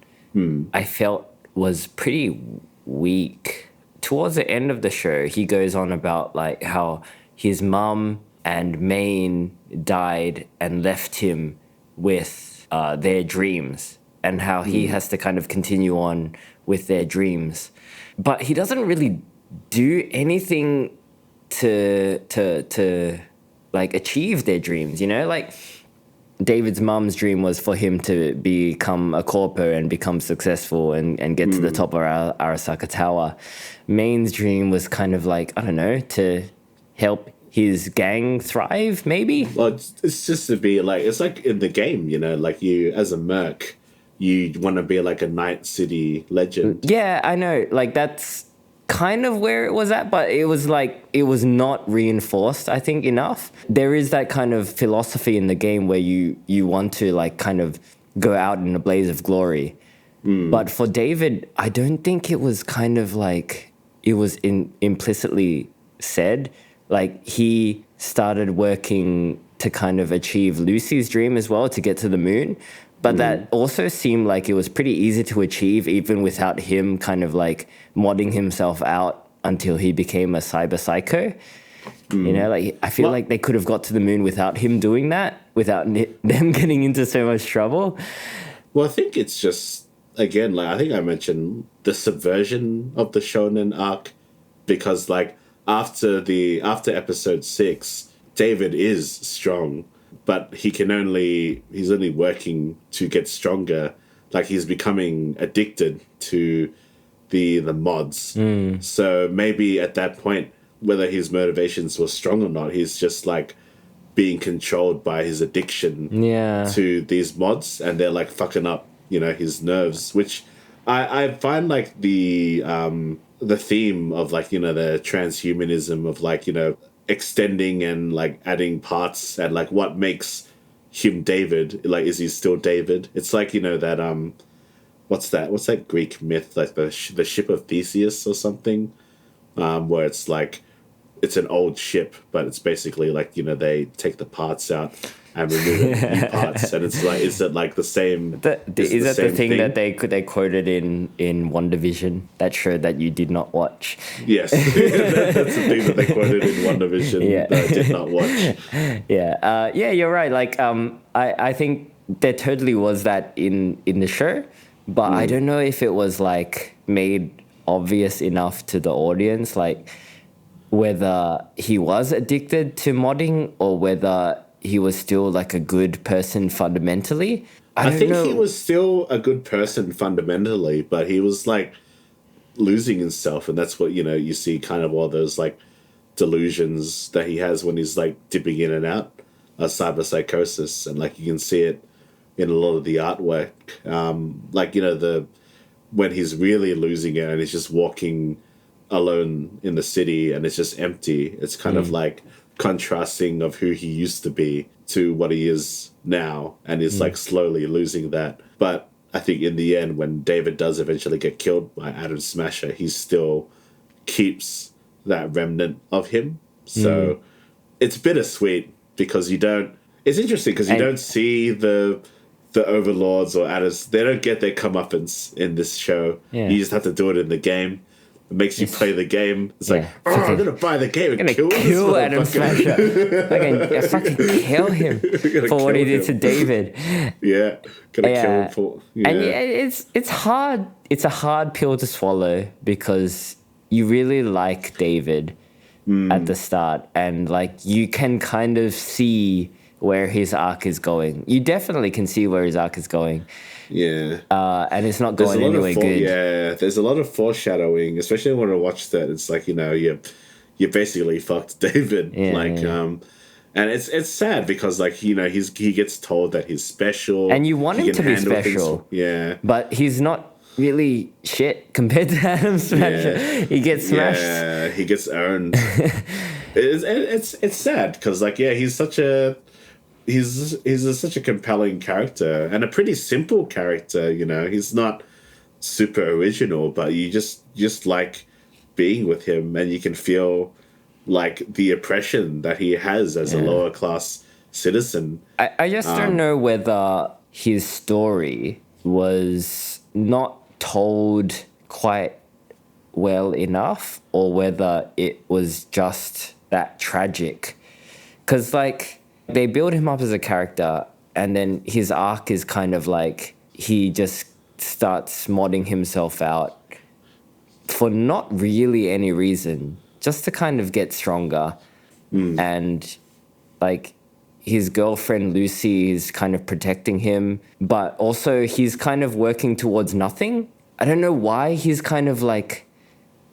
I felt was pretty weak. Towards the end of the show, he goes on about like how his mum and Maine died and left him with their dreams, and how he has to kind of continue on with their dreams. But he doesn't really do anything to like achieve their dreams, you know? Like David's mum's dream was for him to become a corpo and become successful and get to the top of Arasaka Tower. Maine's dream was kind of like, I don't know, to help his gang thrive, maybe? Well, it's just to be like, it's like in the game, you know, like you, as a merc, you want to be like a Night City legend. Yeah, I know. Like that's kind of where it was at, but it was like, it was not reinforced, I think, enough. There is that kind of philosophy in the game where you want to like kind of go out in a blaze of glory. But for David, I don't think it was kind of like it was implicitly said. Like he started working to kind of achieve Lucy's dream as well, to get to the moon. But that also seemed like it was pretty easy to achieve even without him kind of like modding himself out until he became a cyber psycho. You know, like I feel like they could have got to the moon without him doing that, without them getting into so much trouble. Well, I think it's just, again, like I think I mentioned the subversion of the shonen arc, because like after episode 6, David is strong, but he's only working to get stronger. Like he's becoming addicted to the mods. So maybe at that point, whether his motivations were strong or not, he's just like being controlled by his addiction to these mods, and they're like fucking up, you know, his nerves, which I find like the theme of like, you know, the transhumanism of like, you know, extending and like adding parts, and like what makes him David, like is he still David? It's like, you know, that what's that Greek myth, like the ship of Theseus or something, where it's like it's an old ship, but it's basically like, you know, they take the parts out and remove new parts, and it's like, is it like the same? Is that the thing that they quoted in WandaVision, that show that you did not watch? Yes, that's the thing that they quoted in WandaVision that I did not watch. Yeah, you're right. Like, I think there totally was that in the show, but I don't know if it was like made obvious enough to the audience, like whether he was addicted to modding or whether he was still like a good person fundamentally. I think he was still a good person fundamentally, but he was like losing himself, and that's what, you know, you see kind of all those like delusions that he has when he's like dipping in and out of cyberpsychosis, and like you can see it in a lot of the artwork. Like, you know, when he's really losing it and he's just walking alone in the city and it's just empty. It's kind of like contrasting of who he used to be to what he is now, and he's like slowly losing that. But I think in the end, when David does eventually get killed by Adam Smasher, he still keeps that remnant of him. So it's bittersweet, because it's interesting because you don't see the overlords or Adams. They don't get their comeuppance in this show. You just have to do it in the game. It makes you play the game. It's like, I'm gonna buy the game and kill Adam Smasher. I fucking kill him for what he did to David. Yeah, gonna kill him for. Yeah. And it's hard. It's a hard pill to swallow, because you really like David at the start, and like you can kind of see where his arc is going. You definitely can see where his arc is going. Yeah. And it's not going anywhere good. Yeah, there's a lot of foreshadowing, especially when I watch that. It's like, you know, you basically fucked David. And it's sad because, like, you know, he gets told that he's special. And you want him to be special. Yeah. But he's not really shit compared to Adam Smasher. Yeah. He gets smashed. Yeah, he gets owned. It's sad because, like, yeah, he's such a compelling character, and a pretty simple character, you know. He's not super original, but you just like being with him, and you can feel like the oppression that he has as a lower class citizen. I just don't know whether his story was not told quite well enough, or whether it was just that tragic. Because, like, they build him up as a character, and then his arc is kind of like he just starts modding himself out for not really any reason, just to kind of get stronger. And like his girlfriend Lucy is kind of protecting him, but also he's kind of working towards nothing. I don't know why he's kind of like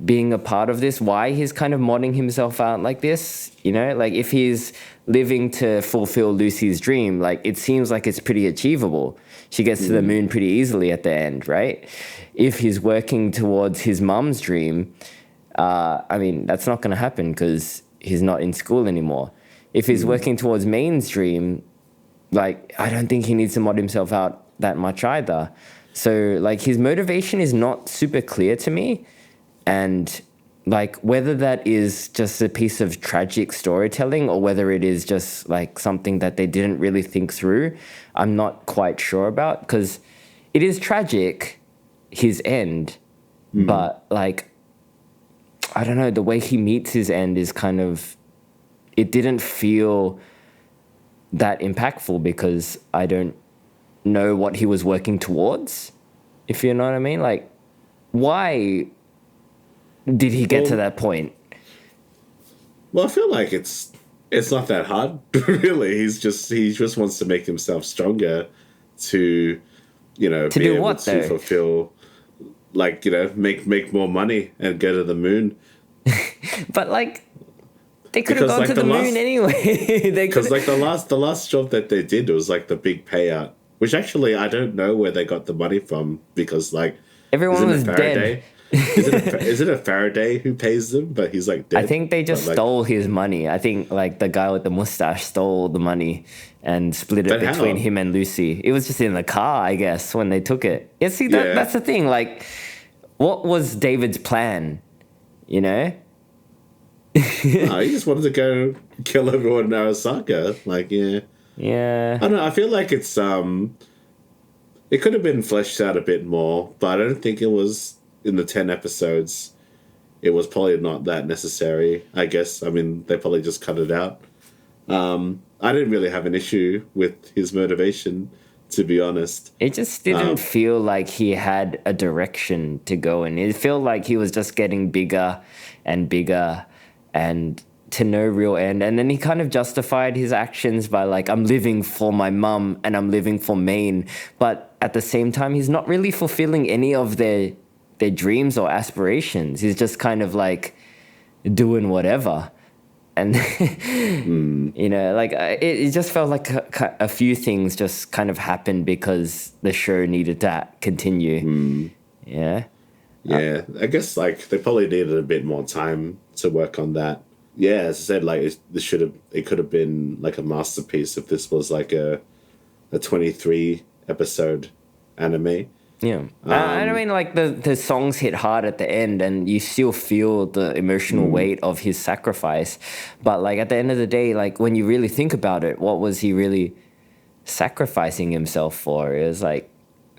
being a part of this, why he's kind of modding himself out like this, you know? Like, if he's living to fulfill Lucy's dream, like, it seems like it's pretty achievable. She gets to the moon pretty easily at the end, right? If he's working towards his mum's dream, I mean, that's not going to happen because he's not in school anymore. If he's working towards Main's dream, like, I don't think he needs to mod himself out that much either. So like his motivation is not super clear to me, and like whether that is just a piece of tragic storytelling or whether it is just like something that they didn't really think through, I'm not quite sure about, because it is tragic, his end, but like, I don't know, the way he meets his end is kind of, it didn't feel that impactful because I don't know what he was working towards, if you know what I mean. Like, why did he get to that point? Well, I feel like it's not that hard, really. He just wants to make himself stronger to, you know, To be do able what, to though? fulfill, like, you know, make more money and go to the moon. But like, they could have Because, gone like, to the moon anyway. They Because could. like the last job that they did was like the big payout, which actually I don't know where they got the money from, because like Everyone isn't was it Faraday? dead. Is it a Faraday who pays them, but he's like dead? I think they just But, like, stole his money. I think like the guy with the mustache stole the money and split it But between how? him and Lucy. It was just in the car, I guess, when they took it. Yeah, see, Yeah. that's the thing. Like, what was David's plan? You know? No, he just wanted to go kill everyone in Arasaka. Like, yeah. Yeah. I don't know. I feel like it's it could have been fleshed out a bit more, but I don't think it was in the 10 episodes. It was probably not that necessary, I guess. I mean, they probably just cut it out. I didn't really have an issue with his motivation, to be honest. It just didn't feel like he had a direction to go in. It felt like he was just getting bigger and bigger and to no real end. And then he kind of justified his actions by like, I'm living for my mum and I'm living for Maine. But at the same time, he's not really fulfilling any of their dreams or aspirations. He's just kind of like doing whatever. And, you know, like it just felt like a few things just kind of happened because the show needed to continue. Yeah. Yeah, I guess like they probably needed a bit more time to work on that. Yeah, as I said, like it could have been like a masterpiece if this was like a 23 episode anime. Yeah. I mean, like, the songs hit hard at the end and you still feel the emotional weight of his sacrifice. But, like, at the end of the day, like, when you really think about it, what was he really sacrificing himself for? It was, like,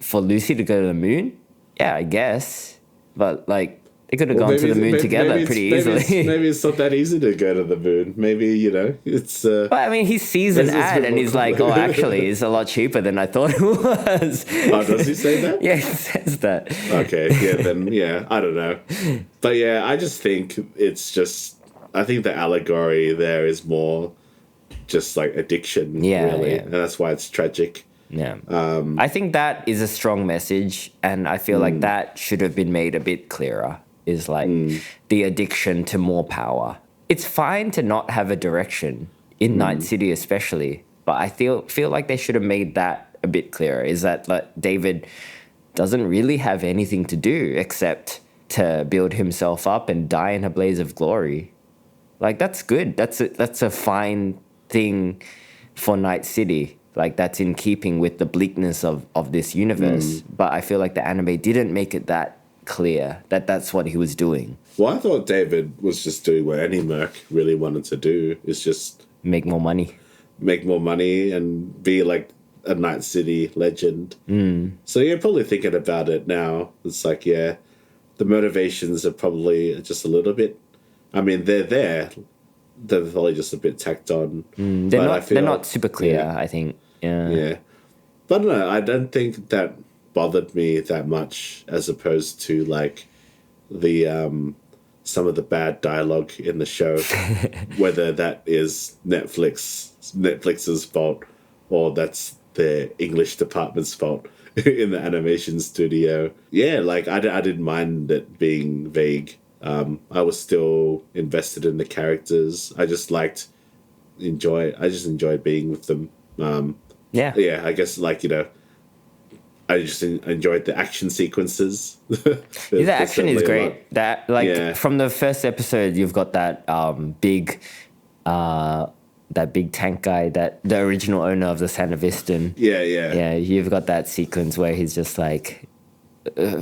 for Lucy to go to the moon? Yeah, I guess. But, like, they could have gone to the moon together pretty easily. Maybe it's not that easy to go to the moon. Maybe, you know, it's... Well, I mean, he sees an ad and he's like, oh, actually, it's a lot cheaper than I thought it was. Oh, does he say that? Yeah, he says that. Okay, yeah, then, yeah, I don't know. But yeah, I just think it's just... I think the allegory there is more just like addiction, really. Yeah. And that's why it's tragic. Yeah. I think that is a strong message, and I feel like that should have been made a bit clearer, is like the addiction to more power. It's fine to not have a direction in Night City especially, but I feel like they should have made that a bit clearer, is that like David doesn't really have anything to do except to build himself up and die in a blaze of glory. Like, that's good. That's a fine thing for Night City. Like, that's in keeping with the bleakness of this universe. But I feel like the anime didn't make it that clear that that's what he was doing. Well, I thought David was just doing what any merc really wanted to do, is just Make more money. make more money and be like a Night City legend. So you're probably thinking about it now. It's like, yeah, the motivations are probably just a little bit... I mean, they're there. They're probably just a bit tacked on. They're not super clear, I think. Yeah. But no, I don't think that bothered me that much, as opposed to like the some of the bad dialogue in the show, whether that is Netflix's fault or that's the English department's fault in the animation studio. Yeah, like I didn't mind it being vague. I was still invested in the characters. I just enjoyed being with them. Yeah, I guess, like, you know, I just enjoyed the action sequences. The action is great. That, like, from the first episode, you've got that big that big tank guy, that the original owner of the Santa Vistan. Yeah, you've got that sequence where he's just like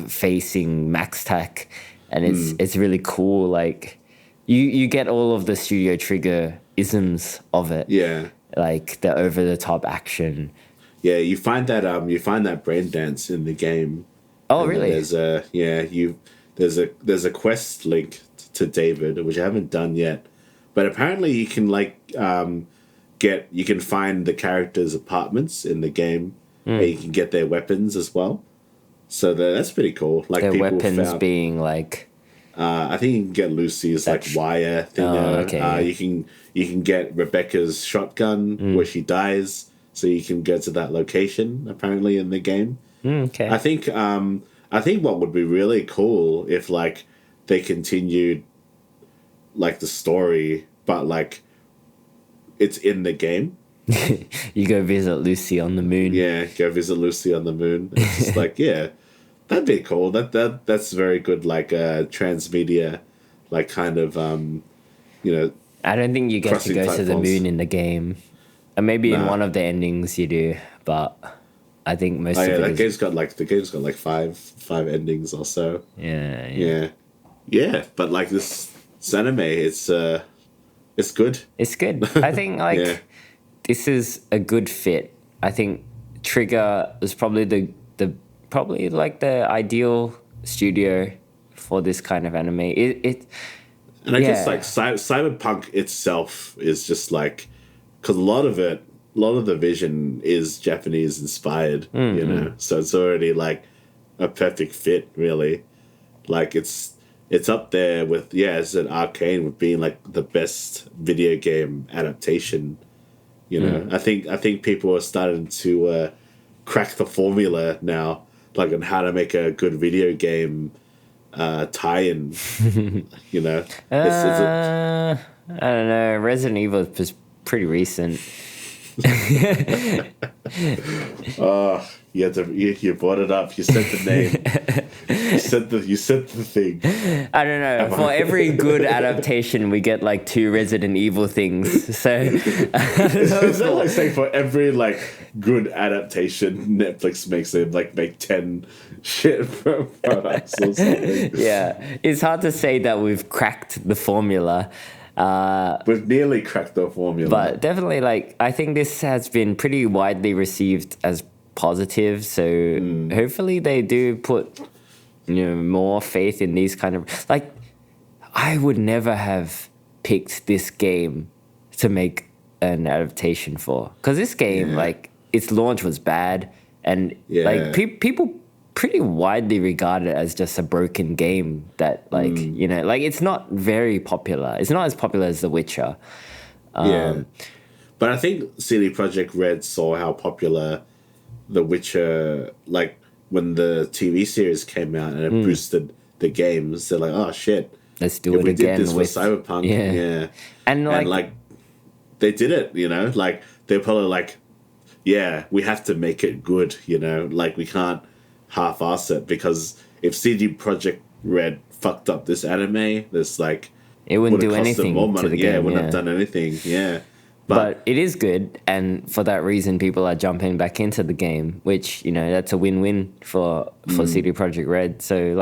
facing Max Tack, and it's really cool. Like you get all of the Studio Trigger isms of it. Yeah, like the over the top action. Yeah, you find that brain dance in the game. Oh, really? There's a quest link to David, which I haven't done yet, but apparently you can you can find the characters' apartments in the game, and you can get their weapons as well. So that's pretty cool. Like their people weapons found, being like, I think you can get Lucy's wire thing. You can get Rebecca's shotgun where she dies, so you can go to that location apparently in the game. Okay. I think what would be really cool if like they continued like the story, but like it's in the game. You go visit Lucy on the moon. Yeah, go visit Lucy on the moon. It's just like, yeah, that'd be cool. That's very good, like transmedia, like kind of I don't think you get to go to the moon in the game. Or maybe in one of the endings you do, but I think most of it the game's got like five endings or so. Yeah. But like this anime, it's good. It's good. I think this is a good fit. I think Trigger is probably the ideal studio for this kind of anime. And I guess like Cyberpunk itself is just like, because a lot of the vision is Japanese inspired, you know, so it's already like a perfect fit, really. Like it's up there with as an Arcane with being like the best video game adaptation. You know, I think people are starting to crack the formula now, like on how to make a good video game tie-in. You know, I don't know. Resident Evil is pretty recent. Oh, you brought it up. You said the name. you said the thing. I don't know. For every good adaptation, we get like 2 Resident Evil things. So is that like saying for every like good adaptation, Netflix makes them like make 10 shit products or something? Yeah, it's hard to say that we've cracked the formula. We've nearly cracked the formula. But definitely, like, I think this has been pretty widely received as positive. So hopefully they do put, more faith in these kind of... Like, I would never have picked this game to make an adaptation for. Because this game, like, its launch was bad. And, like, people pretty widely regard it as just a broken game that, like, like it's not very popular. It's not as popular as The Witcher. But I think CD Projekt Red saw how popular The Witcher, like when the TV series came out and it boosted the games, they're like, oh shit, let's do it again. We did this with Cyberpunk. Yeah. And like they did it, like they're probably like, we have to make it good, like we can't half-ass it, because if CD Projekt Red fucked up this anime, this like it wouldn't do anything to the game. It wouldn't have done anything. But it is good, and for that reason, people are jumping back into the game, which that's a win-win for CD Projekt Red. So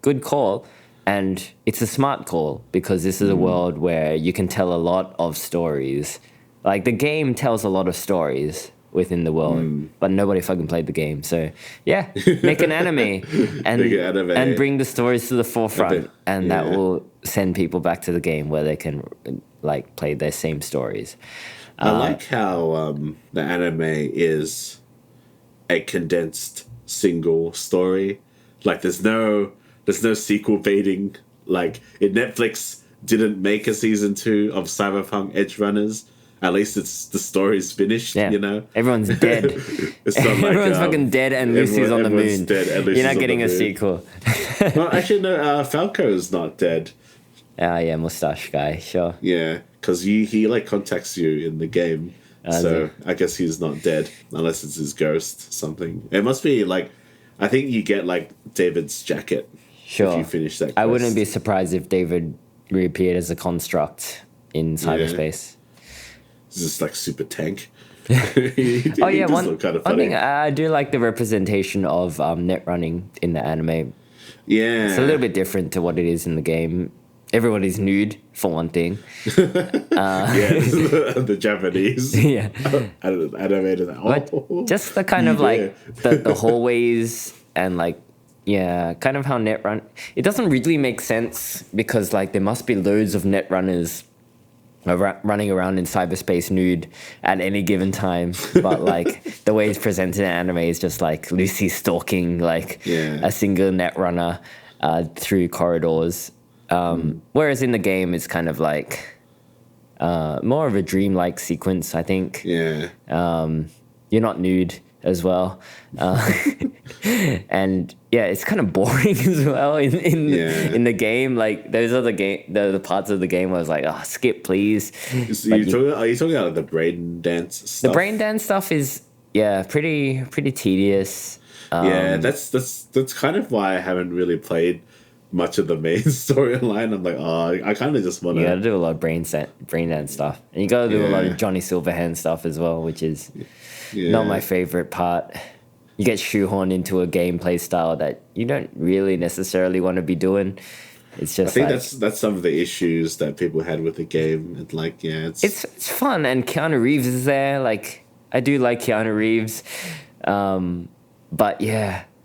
good call, and it's a smart call because this is a world where you can tell a lot of stories. Like the game tells a lot of stories within the world, but nobody fucking played the game. So make an anime and bring the stories to the forefront, and that will send people back to the game where they can like play their same stories. I like how the anime is a condensed single story. Like there's no sequel baiting. Like if Netflix didn't make a season 2 of Cyberpunk Edgerunners, at least the story's finished, Everyone's dead. It's not everyone's fucking dead and Lucy's on the moon. Dead and You're not getting a sequel. No, actually, no, Falco's not dead. Mustache guy, sure. Yeah, because he like contacts you in the game. So I guess he's not dead, unless it's his ghost, something. It must be like, I think you get like David's jacket if you finish that quest. I wouldn't be surprised if David reappeared as a construct in cyberspace. He's just like super tank. One thing I do like the representation of net running in the anime. Yeah, it's a little bit different to what it is in the game. Everybody's nude for one thing. The Japanese animated. But just the kind of like the hallways and like kind of how net run. It doesn't really make sense because like there must be loads of net runners running around in cyberspace nude at any given time, but like the way it's presented in anime is just like Lucy stalking like a single net runner through corridors, whereas in the game it's kind of like more of a dreamlike sequence, I think. You're not nude as well, and it's kind of boring as well in the game. Like those are the parts of the game where I was like, skip please. Are you talking about the brain dance stuff? The brain dance stuff is pretty tedious. That's kind of why I haven't really played much of the main storyline. I'm like, I kind of just want to. You gotta do a lot of brain dance stuff, and you gotta do a lot of Johnny Silverhand stuff as well, which is not my favorite part. You get shoehorned into a gameplay style that you don't really necessarily want to be doing. It's just I think that's some of the issues that people had with the game. And like, it's fun, and Keanu Reeves is there. Like, I do like Keanu Reeves, but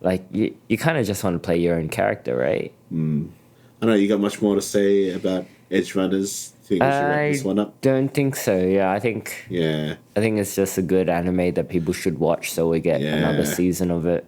like you kind of just want to play your own character, right? I know you got much more to say about Edgerunners. Think we should wrap this one up? Don't think so. I think it's just a good anime that people should watch, so we get another season of it.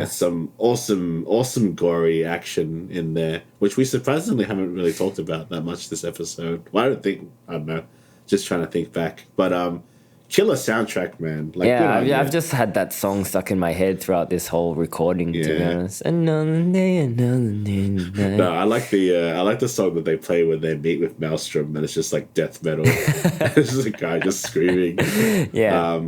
Some awesome gory action in there, which we surprisingly haven't really talked about that much this episode. Well, I don't know. Just trying to think back, but killer soundtrack, man. Like, I've just had that song stuck in my head throughout this whole recording. To be honest, another day. No, I like the song that they play when they meet with Maelstrom, and it's just like death metal. It's just a guy just screaming. I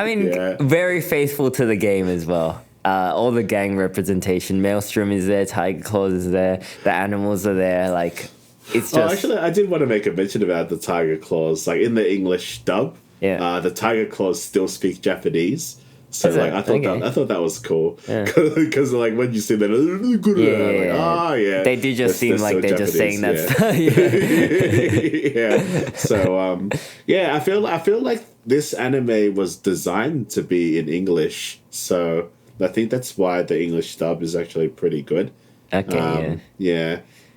mean, very faithful to the game as well. All the gang representation. Maelstrom is there. Tiger Claws is there. The animals are there. Like, it's just. Actually, I did want to make a mention about the Tiger Claws. Like in the English dub. The Tiger Claws still speak Japanese, so like I thought that was cool because like when you see that, they do just seem like they're Japanese, just saying that stuff. So I feel like this anime was designed to be in English, so I think that's why the English dub is actually pretty good.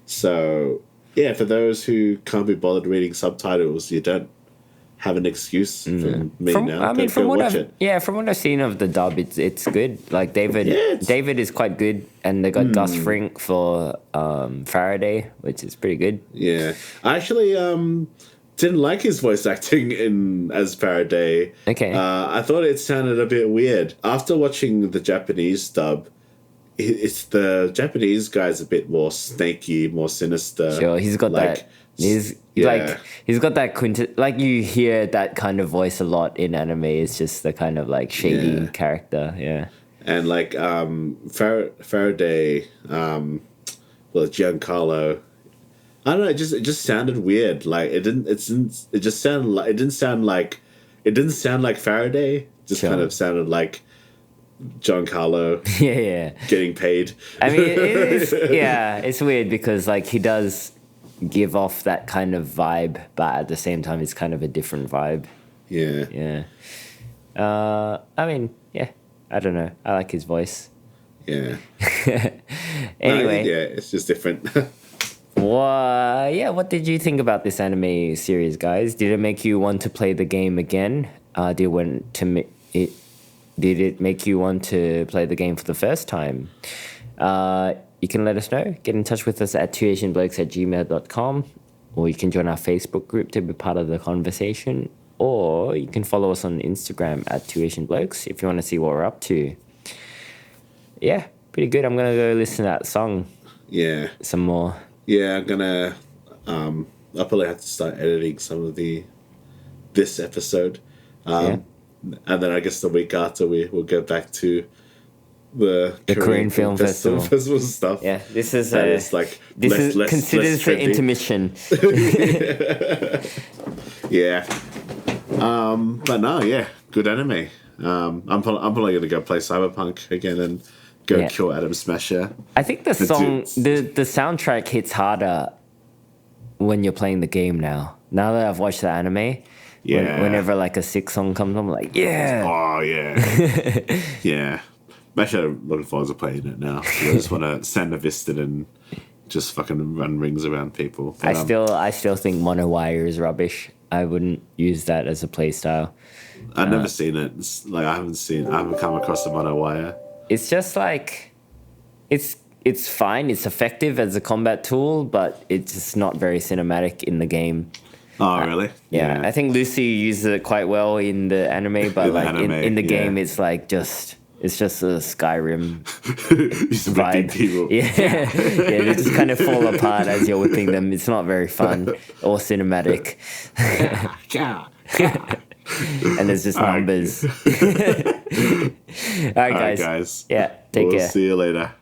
So for those who can't be bothered reading subtitles, you don't have an excuse from me now. From what I've seen of the dub, it's good. Like David is quite good, and they got Gus Fring for Faraday, which is pretty good. Yeah, I actually didn't like his voice acting as Faraday. Okay, I thought it sounded a bit weird after watching the Japanese dub. It's the Japanese guy's a bit more snaky, more sinister. Sure, he's got that. He's got that like you hear that kind of voice a lot in anime. It's just the kind of like shady character, And like Faraday, Giancarlo, I don't know. It just sounded weird. Like it didn't sound like Faraday. Just kind of sounded like Giancarlo. Getting paid. I mean, it's weird because like he does give off that kind of vibe, but at the same time it's kind of a different vibe. I mean, I don't know, I like his voice. Anyway, it's just different. What did you think about this anime series, guys? Did it make you want to play the game again? Did it make you want to play the game for the first time? You can let us know. Get in touch with us at 2asianblokes@gmail.com, or you can join our Facebook group to be part of the conversation, or you can follow us on Instagram at 2asianblokes if you want to see what we're up to. Yeah, pretty good. I'm going to go listen to that song. Some more. I'm going to... I'll probably have to start editing some of this episode. And then I guess the week after we'll get back to the Korean Film Festival stuff. This is less considered for intermission. But no, yeah, good anime. I'm probably gonna go play Cyberpunk again and go kill Adam Smasher. I think the soundtrack hits harder when you're playing the game now. Now that I've watched the anime, whenever like a sick song comes on, I'm like, yeah. Oh yeah, yeah. I'm actually looking forward to playing it now. I just want to send a Vista and just fucking run rings around people. But, I still think monowire is rubbish. I wouldn't use that as a play style. I've never seen it. I haven't come across the monowire. It's just like, it's fine. It's effective as a combat tool, but it's just not very cinematic in the game. Oh, really? Yeah. I think Lucy uses it quite well in the anime, but in the game, it's like it's just a Skyrim vibe. People. Yeah, they just kind of fall apart as you're whipping them. It's not very fun or cinematic. And there's just numbers. All right, guys. All right, guys. Yeah, take care. See you later.